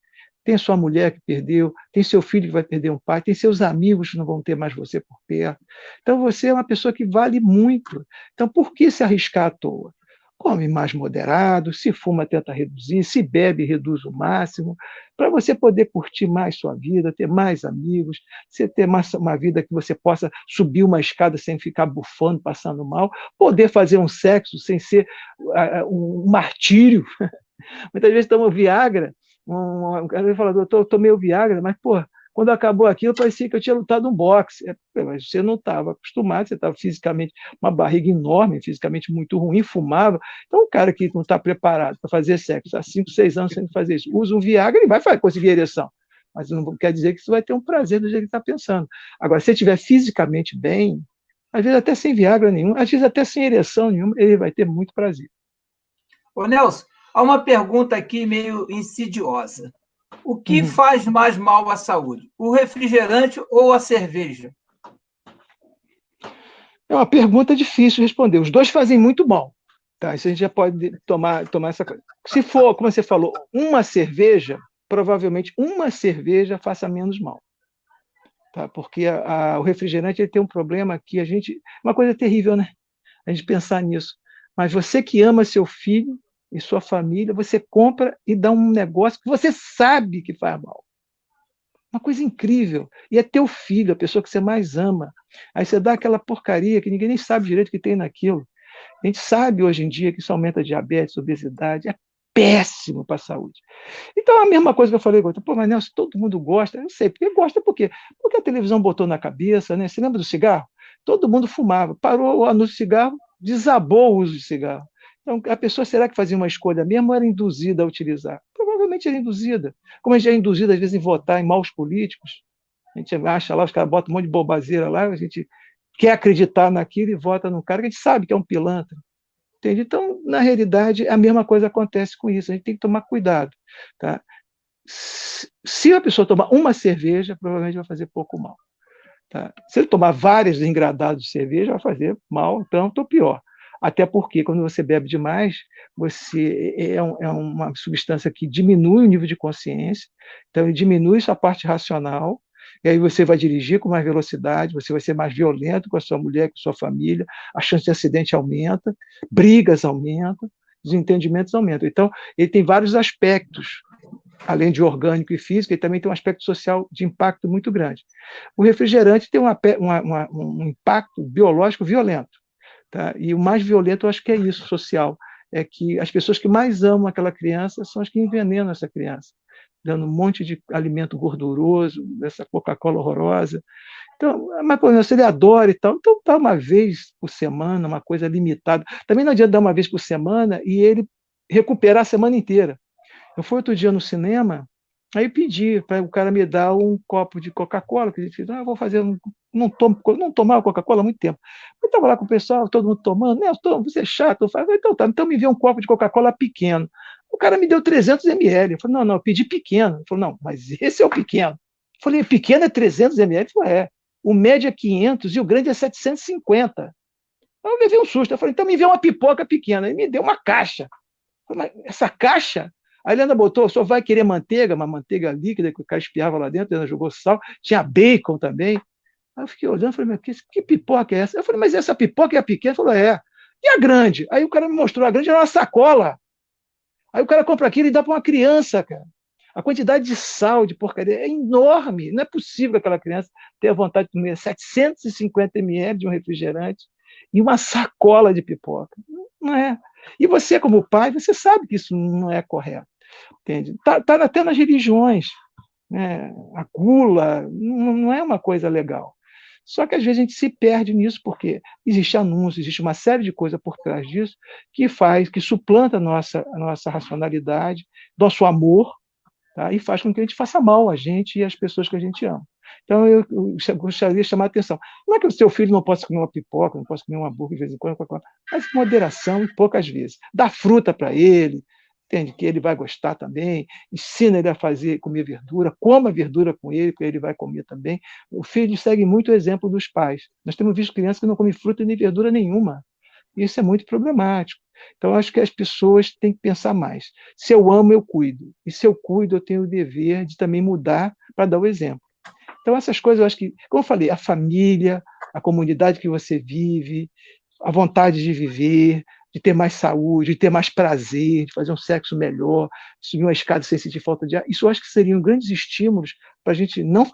Tem sua mulher que perdeu, tem seu filho que vai perder um pai, tem seus amigos que não vão ter mais você por perto. Então, você é uma pessoa que vale muito. Então, por que se arriscar à toa? Come mais moderado, se fuma, tenta reduzir, se bebe, reduz o máximo, para você poder curtir mais sua vida, ter mais amigos, você ter mais uma vida que você possa subir uma escada sem ficar bufando, passando mal, poder fazer um sexo sem ser um martírio. Muitas vezes toma Viagra, um cara fala, doutor, eu tomei o Viagra, mas, pô, quando acabou aquilo, parecia que eu tinha lutado um boxe. Mas você não estava acostumado, você estava fisicamente, uma barriga enorme, fisicamente muito ruim, fumava. Então, um cara que não está preparado para fazer sexo há 5, 6 anos sem fazer isso, usa um Viagra, ele vai conseguir ereção. Mas não quer dizer que você vai ter um prazer do jeito que está pensando. Agora, se ele estiver fisicamente bem, às vezes até sem Viagra nenhum, às vezes até sem ereção nenhuma, ele vai ter muito prazer. Ô, Nelson, há uma pergunta aqui meio insidiosa. O que faz mais mal à saúde? O refrigerante ou a cerveja? É uma pergunta difícil de responder. Os dois fazem muito mal. Tá? Isso a gente já pode tomar essa coisa. Se for, como você falou, uma cerveja, provavelmente uma cerveja faça menos mal. Tá? Porque o refrigerante ele tem um problema que a gente... Uma coisa terrível, né? A gente pensar nisso. Mas você que ama seu filho e sua família, você compra e dá um negócio que você sabe que faz mal. Uma coisa incrível. E é teu filho, a pessoa que você mais ama. Aí você dá aquela porcaria que ninguém nem sabe direito o que tem naquilo. A gente sabe hoje em dia que isso aumenta diabetes, obesidade, é péssimo para a saúde. Então, a mesma coisa que eu falei, pô, mas Nelson, todo mundo gosta. Eu não sei, porque gosta por quê? Porque a televisão botou na cabeça, né? Você lembra do cigarro? Todo mundo fumava. Parou o anúncio de cigarro, desabou o uso de cigarro. Então, a pessoa, será que fazia uma escolha mesmo ou era induzida a utilizar? Provavelmente era induzida. Como a gente é induzida, às vezes, em votar em maus políticos, a gente acha lá, os caras botam um monte de bobazeira lá, a gente quer acreditar naquilo e vota num cara que a gente sabe que é um pilantra. Entende? Então, na realidade, a mesma coisa acontece com isso. A gente tem que tomar cuidado. Tá? Se a pessoa tomar uma cerveja, provavelmente vai fazer pouco mal. Tá? Se ele tomar vários engradados de cerveja, vai fazer mal, tanto ou pior. Até porque, quando você bebe demais, você é uma substância que diminui o nível de consciência, então ele diminui sua parte racional, e aí você vai dirigir com mais velocidade, você vai ser mais violento com a sua mulher, com a sua família, a chance de acidente aumenta, brigas aumentam, desentendimentos aumentam. Então, ele tem vários aspectos, além de orgânico e físico, ele também tem um aspecto social de impacto muito grande. O refrigerante tem um impacto biológico violento. Tá? E o mais violento, eu acho que é isso, social, é que as pessoas que mais amam aquela criança são as que envenenam essa criança, dando um monte de alimento gorduroso, dessa Coca-Cola horrorosa. Então, mas, pô, se ele adora e tal, então dá uma vez por semana, uma coisa limitada. Também não adianta dar uma vez por semana e ele recuperar a semana inteira. Eu fui outro dia no cinema, aí pedi para o cara me dar um copo de Coca-Cola, que a gente disse, eu vou fazer, não tomava Coca-Cola há muito tempo. Eu estava lá com o pessoal, todo mundo tomando, né? Você é chato. Eu falei, então tá, então me vê um copo de Coca-Cola pequeno. O cara me deu 300 ml. Eu falei, não, eu pedi pequeno. Ele falou, não, mas esse é o pequeno. Eu falei, pequeno é 300 ml? Ele falou, é. O médio é 500 e o grande é 750. Eu levei um susto. Eu falei, então me vê uma pipoca pequena. Ele me deu uma caixa. Eu falei, mas essa caixa? Aí ele ainda botou, só vai querer manteiga, uma manteiga líquida que o cara espiava lá dentro, ainda jogou sal, tinha bacon também. Aí eu fiquei olhando, falei, mas que pipoca é essa? Eu falei, mas essa pipoca é a pequena? Ele falou, é. E a grande? Aí o cara me mostrou, a grande era uma sacola. Aí o cara compra aquilo e dá para uma criança, cara. A quantidade de sal, de porcaria, é enorme. Não é possível que aquela criança tenha vontade de comer 750 ml de um refrigerante e uma sacola de pipoca. Não é. E você, como pai, você sabe que isso não é correto. Entende? Tá até nas religiões. Né? A gula não é uma coisa legal. Só que às vezes a gente se perde nisso, porque existe anúncio, existe uma série de coisas por trás disso que suplanta a nossa racionalidade, nosso amor, tá? E faz com que a gente faça mal a gente e às pessoas que a gente ama. Então, eu gostaria de chamar a atenção. Não é que o seu filho não possa comer uma pipoca, não possa comer uma hambúrguer de vez em quando, mas com moderação e poucas vezes. Dá fruta para ele, entende? Que ele vai gostar também, ensina ele a comer verdura, coma verdura com ele, porque ele vai comer também. O filho segue muito o exemplo dos pais. Nós temos visto crianças que não comem fruta nem verdura nenhuma. Isso é muito problemático. Então, acho que as pessoas têm que pensar mais. Se eu amo, eu cuido. E se eu cuido, eu tenho o dever de também mudar para dar o exemplo. Então, essas coisas, eu acho que, como eu falei, a família, a comunidade que você vive, a vontade de viver, de ter mais saúde, de ter mais prazer, de fazer um sexo melhor, subir uma escada sem sentir falta de ar, isso eu acho que seriam grandes estímulos para a gente não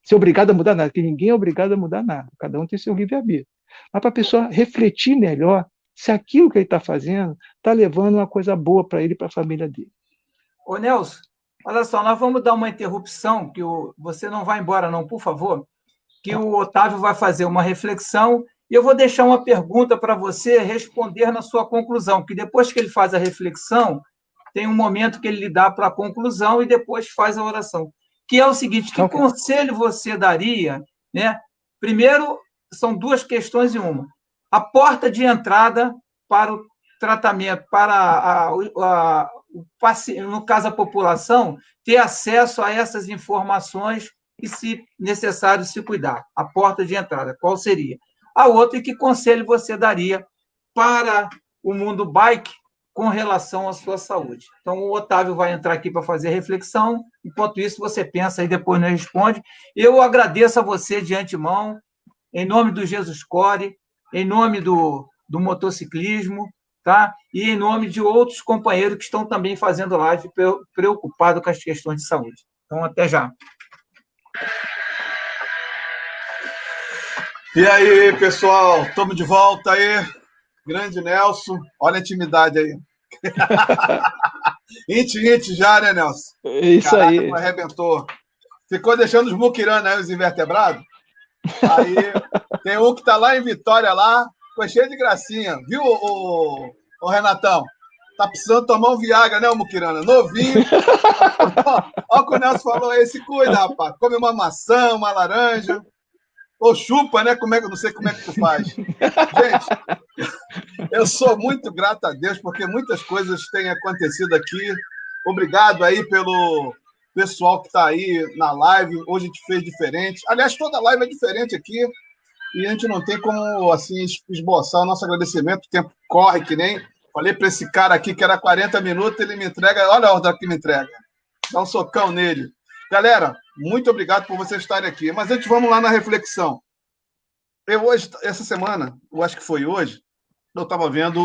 ser obrigado a mudar nada, porque ninguém é obrigado a mudar nada, cada um tem seu livre-arbítrio. Mas para a pessoa refletir melhor se aquilo que ele está fazendo está levando uma coisa boa para ele e para a família dele. Ô, Nelson, olha só, nós vamos dar uma interrupção, que você não vai embora não, por favor, que o Otávio vai fazer uma reflexão e eu vou deixar uma pergunta para você responder na sua conclusão, que depois que ele faz a reflexão, tem um momento que ele lhe dá para a conclusão e depois faz a oração. Que é o seguinte, que conselho você daria, né? Primeiro, são duas questões em uma. A porta de entrada para o tratamento, para no caso a população, ter acesso a essas informações e, se necessário, se cuidar. A porta de entrada, qual seria? A outra, e que conselho você daria para o mundo bike com relação à sua saúde? Então, o Otávio vai entrar aqui para fazer reflexão, enquanto isso você pensa e depois nos responde. Eu agradeço a você de antemão, em nome do Jesus Core, em nome do motociclismo, tá? E em nome de outros companheiros que estão também fazendo live preocupados com as questões de saúde. Então, até já. E aí, pessoal, estamos de volta aí. Grande Nelson, olha a intimidade aí. Int já, né, Nelson? Isso. Caraca, aí. Arrebentou. Ficou deixando os muquiranos aí, os invertebrados. Aí tem um que tá lá em Vitória, lá, foi cheio de gracinha. Viu, o Renatão? Tá precisando tomar um Viagra, né, o muquirana? Novinho. Olha o que o Nelson falou aí, se cuida, rapaz. Come uma maçã, uma laranja. Ou chupa, né? Não sei como é que tu faz. Gente, eu sou muito grato a Deus, porque muitas coisas têm acontecido aqui. Obrigado aí pelo pessoal que está aí na live. Hoje a gente fez diferente. Aliás, toda live é diferente aqui. E a gente não tem como, assim, esboçar o nosso agradecimento. O tempo corre que nem... Falei para esse cara aqui que era 40 minutos, ele me entrega... Olha a outra que me entrega. Dá um socão nele. Galera, muito obrigado por vocês estarem aqui. Mas antes, vamos lá na reflexão. Eu hoje, essa semana, eu acho que foi hoje, eu estava vendo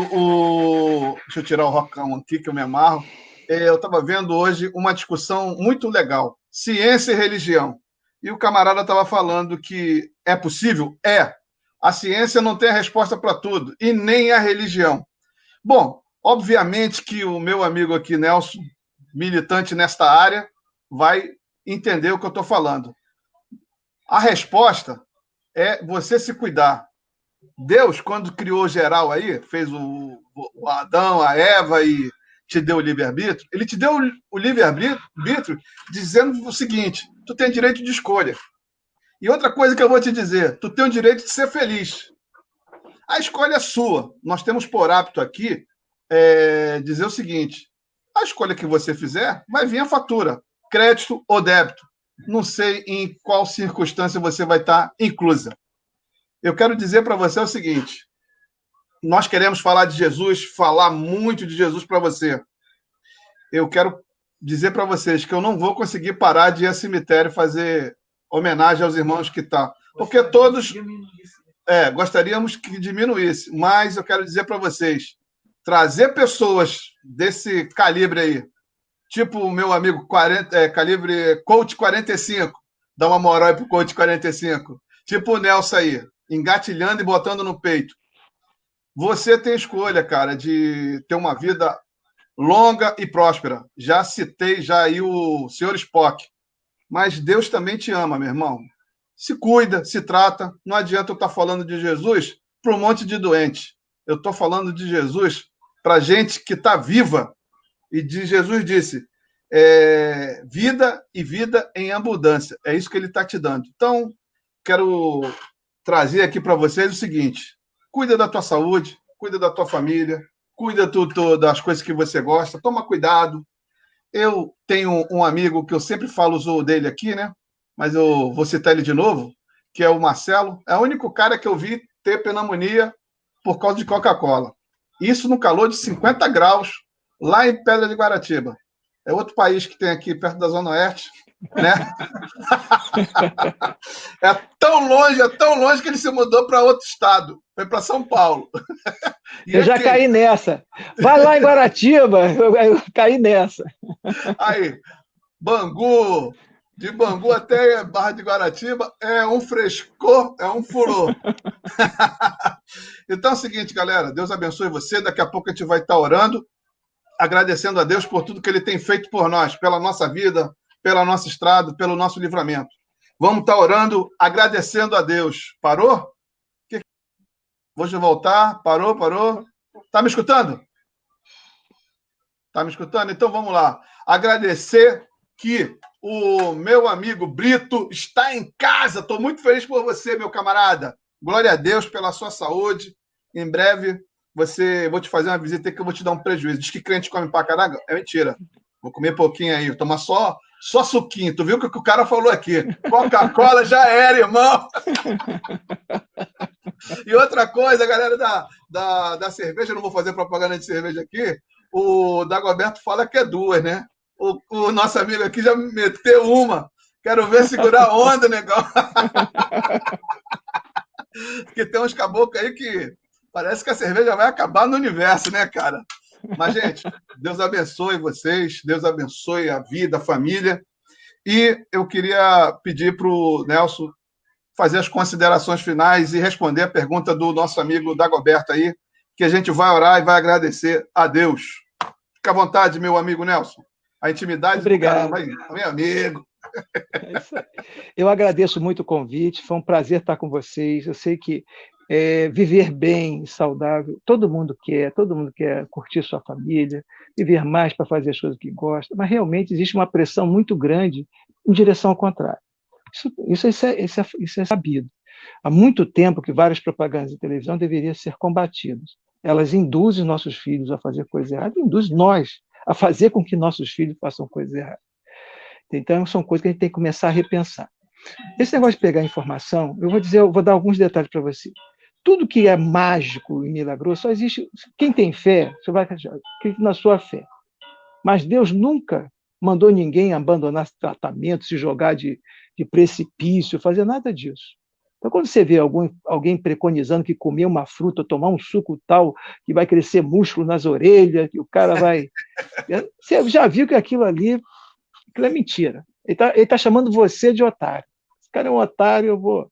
Deixa eu tirar o rocão aqui, que eu me amarro. Eu estava vendo hoje uma discussão muito legal. Ciência e religião. E o camarada estava falando que é possível? É. A ciência não tem a resposta para tudo, e nem a religião. Bom, obviamente que o meu amigo aqui, Nelson, militante nesta área, vai entender o que eu estou falando. A resposta é você se cuidar. Deus, quando criou geral aí, fez o Adão, a Eva e te deu o livre-arbítrio, ele te deu o livre-arbítrio dizendo o seguinte, tu tem direito de escolha. E outra coisa que eu vou te dizer, tu tem o direito de ser feliz. A escolha é sua. Nós temos por hábito aqui dizer o seguinte, a escolha que você fizer, vai vir a fatura, crédito ou débito. Não sei em qual circunstância você vai estar inclusa. Eu quero dizer para você o seguinte, nós queremos falar de Jesus, falar muito de Jesus para você. Eu quero dizer para vocês que eu não vou conseguir parar de ir ao cemitério fazer homenagem aos irmãos que estão. Porque todos gostaríamos que diminuísse, mas eu quero dizer para vocês, trazer pessoas desse calibre aí, tipo o meu amigo calibre Coach 45, dá uma moral aí pro Coach 45, tipo o Nelson aí, engatilhando e botando no peito. Você tem escolha, cara, de ter uma vida longa e próspera. Já citei aí o senhor Spock. Mas Deus também te ama, meu irmão. Se cuida, se trata. Não adianta eu estar falando de Jesus para um monte de doente. Eu estou falando de Jesus para gente que está viva. E Jesus disse, vida e vida em abundância. É isso que ele está te dando. Então, quero trazer aqui para vocês o seguinte: cuida da tua saúde, cuida da tua família, cuida das coisas que você gosta, toma cuidado. Eu tenho um amigo que eu sempre falo dele aqui, né? Mas eu vou citar ele de novo, que é o Marcelo. É o único cara que eu vi ter pneumonia por causa de Coca-Cola. Isso no calor de 50 graus, lá em Pedra de Guaratiba. É outro país que tem aqui perto da Zona Oeste, né? É tão longe que ele se mudou para outro estado. Foi para São Paulo. Eu já caí nessa. Vai lá em Guaratiba, eu caí nessa. Aí, Bangu, de Bangu até Barra de Guaratiba, é um frescor, é um furor. Então é o seguinte, galera, Deus abençoe você. Daqui a pouco a gente vai estar orando, agradecendo a Deus por tudo que Ele tem feito por nós, pela nossa vida, pela nossa estrada, pelo nosso livramento. Vamos estar orando, agradecendo a Deus. Parou? Vou voltar. Parou? Tá me escutando? Tá me escutando? Então vamos lá. Agradecer que o meu amigo Brito está em casa. Estou muito feliz por você, meu camarada. Glória a Deus pela sua saúde. Em breve vou te fazer uma visita que eu vou te dar um prejuízo. Diz que crente come pra caralho. É mentira. Vou comer pouquinho aí. Vou tomar só suquinho. Tu viu o que o cara falou aqui? Coca-Cola já era, irmão. E outra coisa, galera da cerveja, eu não vou fazer propaganda de cerveja aqui, o Dagoberto fala que é duas, né? O nosso amigo aqui já me meteu uma. Quero ver segurar a onda, negão. Porque tem uns caboclos aí que parece que a cerveja vai acabar no universo, né, cara? Mas, gente, Deus abençoe vocês, Deus abençoe a vida, a família. E eu queria pedir para o Nelson fazer as considerações finais e responder a pergunta do nosso amigo Dagoberto aí, que a gente vai orar e vai agradecer a Deus. Fica à vontade, meu amigo Nelson. A intimidade Obrigado. Do cara, meu amigo. Eu agradeço muito o convite, foi um prazer estar com vocês. Eu sei que viver bem, saudável, todo mundo quer curtir sua família, viver mais para fazer as coisas que gosta, mas realmente existe uma pressão muito grande em direção ao contrário. Isso é sabido. Há muito tempo que várias propagandas de televisão deveriam ser combatidas. Elas induzem nossos filhos a fazer coisa errada, induzem nós a fazer com que nossos filhos façam coisa errada. Então, são coisas que a gente tem que começar a repensar. Esse negócio de pegar informação, eu vou dar alguns detalhes para você. Tudo que é mágico e milagroso só existe. Quem tem fé, você vai acreditar na sua fé. Mas Deus nunca mandou ninguém abandonar tratamento, se jogar de precipício, fazer nada disso. Então, quando você vê alguém preconizando que comer uma fruta, tomar um suco tal, que vai crescer músculo nas orelhas, que o cara vai... Você já viu que aquilo é mentira. Ele tá chamando você de otário. Esse cara é um otário, eu vou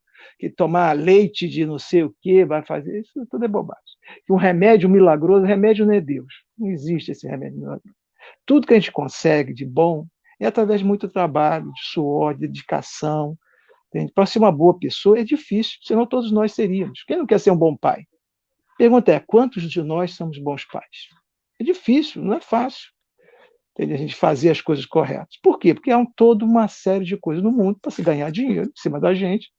tomar leite de não sei o quê, vai fazer isso, tudo é bobagem. Um remédio milagroso, remédio não é Deus. Não existe esse remédio milagroso. Tudo que a gente consegue de bom é através de muito trabalho, de suor, de dedicação. Para ser uma boa pessoa é difícil, senão todos nós seríamos. Quem não quer ser um bom pai? A pergunta é, quantos de nós somos bons pais? É difícil, não é fácil. A gente fazer as coisas corretas. Por quê? Porque há toda uma série de coisas no mundo para se ganhar dinheiro em cima da gente.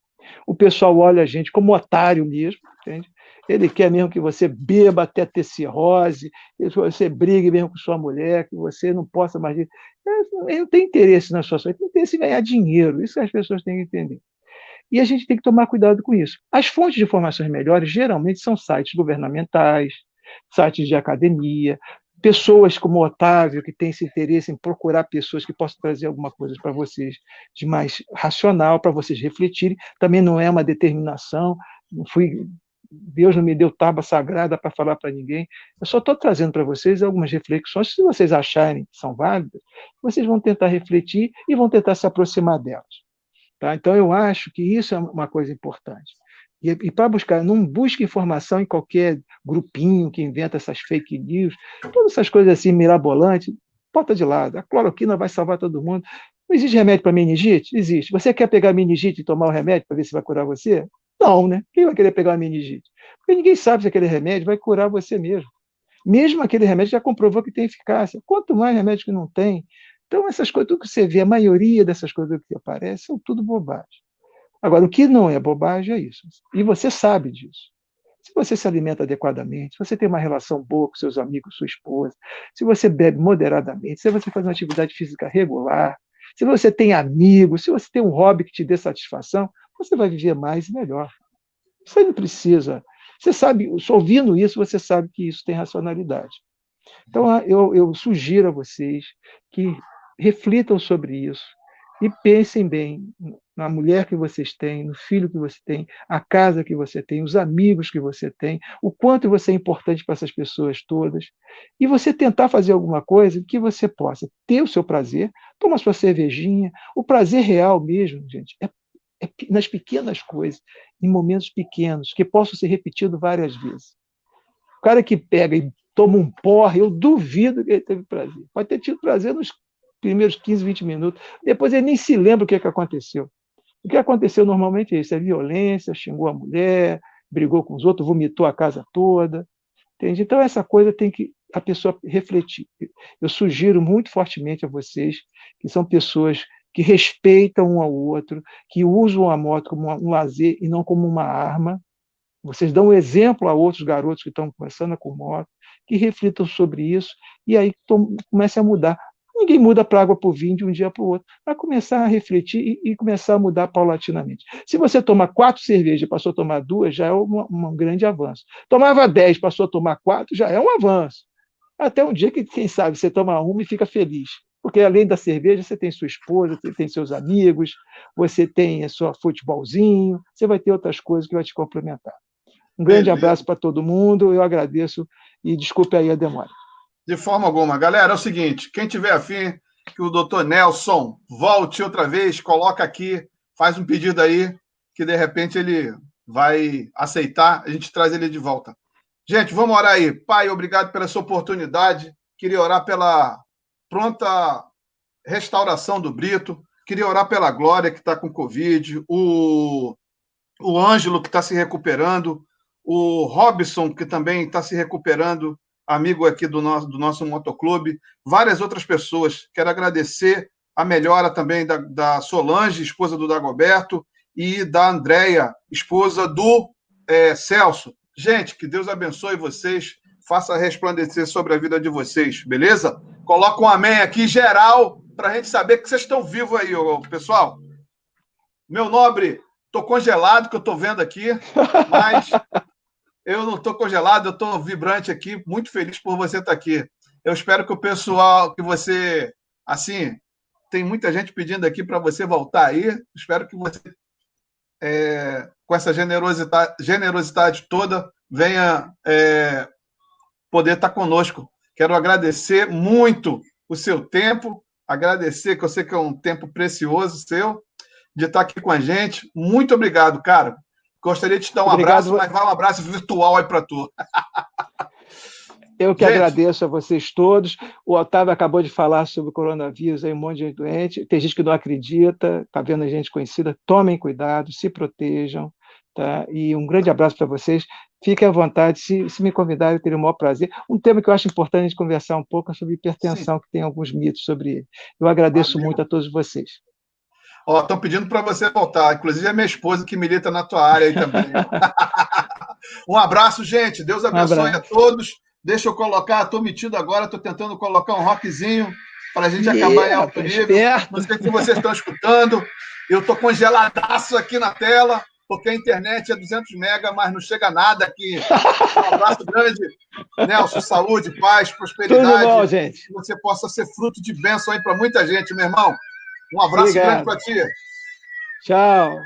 O pessoal olha a gente como otário mesmo, entende? Ele quer mesmo que você beba até ter cirrose, que você brigue mesmo com sua mulher, que você não possa mais... Ele não tem interesse na sua saúde, ele tem interesse em ganhar dinheiro. Isso que as pessoas têm que entender. E a gente tem que tomar cuidado com isso. As fontes de informações melhores, geralmente, são sites governamentais, sites de academia, pessoas como o Otávio, que tem esse interesse em procurar pessoas que possam trazer alguma coisa para vocês de mais racional, para vocês refletirem. Também não é uma determinação, Deus não me deu tábua sagrada para falar para ninguém. Eu só estou trazendo para vocês algumas reflexões. Se vocês acharem que são válidas, vocês vão tentar refletir e vão tentar se aproximar delas. Tá? Então, eu acho que isso é uma coisa importante. E para buscar, não busque informação em qualquer grupinho que inventa essas fake news, todas essas coisas assim mirabolantes, bota de lado. A cloroquina vai salvar todo mundo. Não existe remédio para meningite? Existe. Você quer pegar meningite e tomar o remédio para ver se vai curar você? Não, né? Quem vai querer pegar a meningite? Porque ninguém sabe se aquele remédio vai curar você mesmo. Mesmo aquele remédio já comprovou que tem eficácia. Quanto mais remédio que não tem. Então, essas coisas, tudo que você vê, a maioria dessas coisas que aparecem, são tudo bobagem. Agora, o que não é bobagem é isso. E você sabe disso. Se você se alimenta adequadamente, se você tem uma relação boa com seus amigos, sua esposa, se você bebe moderadamente, se você faz uma atividade física regular, se você tem amigos, se você tem um hobby que te dê satisfação, você vai viver mais e melhor. Você não precisa. Você sabe, só ouvindo isso, você sabe que isso tem racionalidade. Então, eu sugiro a vocês que reflitam sobre isso e pensem bem na mulher que vocês têm, no filho que você tem, a casa que você tem, os amigos que você tem, o quanto você é importante para essas pessoas todas, e você tentar fazer alguma coisa que você possa ter o seu prazer, tomar sua cervejinha, o prazer real mesmo, gente, é nas pequenas coisas, em momentos pequenos, que possam ser repetidos várias vezes. O cara que pega e toma um porre, eu duvido que ele teve prazer. Pode ter tido prazer nos primeiros 15, 20 minutos, depois ele nem se lembra o que aconteceu. O que aconteceu normalmente é isso, é violência, xingou a mulher, brigou com os outros, vomitou a casa toda. Entende? Então, essa coisa tem que a pessoa refletir. Eu sugiro muito fortemente a vocês, que são pessoas que respeitam um ao outro, que usam a moto como um lazer e não como uma arma. Vocês dão um exemplo a outros garotos que estão começando com moto, que reflitam sobre isso, e aí comecem a mudar. Ninguém muda para água para o vinho de um dia para o outro. Vai começar a refletir e começar a mudar paulatinamente. Se você toma 4 cervejas e passou a tomar 2, já é um grande avanço. Tomava 10, passou a tomar 4, já é um avanço. Até um dia que, quem sabe, você toma uma e fica feliz. Porque além da cerveja, você tem sua esposa, você tem seus amigos, você tem a sua futebolzinho, você vai ter outras coisas que vai te complementar. Um grande abraço para todo mundo, eu agradeço e desculpe aí a demora. De forma alguma. Galera, é o seguinte, quem tiver afim que o doutor Nelson volte outra vez, coloca aqui, faz um pedido aí, que de repente ele vai aceitar, a gente traz ele de volta. Gente, vamos orar aí. Pai, obrigado pela sua oportunidade. Queria orar pela pronta restauração do Brito. Queria orar pela Glória, que está com Covid. O Ângelo, que está se recuperando. O Robson, que também está se recuperando, amigo aqui do nosso motoclube. Várias outras pessoas. Quero agradecer a melhora também da Solange, esposa do Dagoberto, e da Andréia, esposa do Celso. Gente, que Deus abençoe vocês, faça resplandecer sobre a vida de vocês, beleza? Coloca um amém aqui, geral, para a gente saber que vocês estão vivos aí, pessoal. Meu nobre, estou congelado, que eu estou vendo aqui, mas eu não estou congelado, eu estou vibrante aqui, muito feliz por você estar aqui. Eu espero que o pessoal, que você, assim, tem muita gente pedindo aqui para você voltar aí, espero que você... com essa generosidade toda, venha poder estar conosco. Quero agradecer muito o seu tempo, agradecer, que eu sei que é um tempo precioso seu, de estar aqui com a gente. Muito obrigado, cara. Gostaria de te dar um abraço, mas vai um abraço virtual aí para tu. Eu que agradeço a vocês todos. O Otávio acabou de falar sobre o coronavírus, aí um monte de gente doente. Tem gente que não acredita, está vendo a gente conhecida. Tomem cuidado, se protejam. Tá? E um grande abraço para vocês. Fiquem à vontade. Se me convidarem, eu teria o maior prazer. Um tema que eu acho importante a gente conversar um pouco é sobre hipertensão, que tem alguns mitos sobre ele. Eu agradeço muito a todos vocês. Estão pedindo para você voltar. Inclusive, é minha esposa que milita na tua área aí também. Um abraço, gente. Deus abençoe a todos. Deixa eu colocar, estou metido agora, estou tentando colocar um rockzinho para a gente acabar em alto nível. Não sei se vocês estão escutando. Eu estou congeladaço aqui na tela. porque a internet é 200 mega, mas não chega nada aqui. Um abraço grande, Nelson, saúde, paz, prosperidade. Tudo bom, gente. Que você possa ser fruto de bênção aí para muita gente, meu irmão. Um abraço Obrigado. grande para ti. Tchau.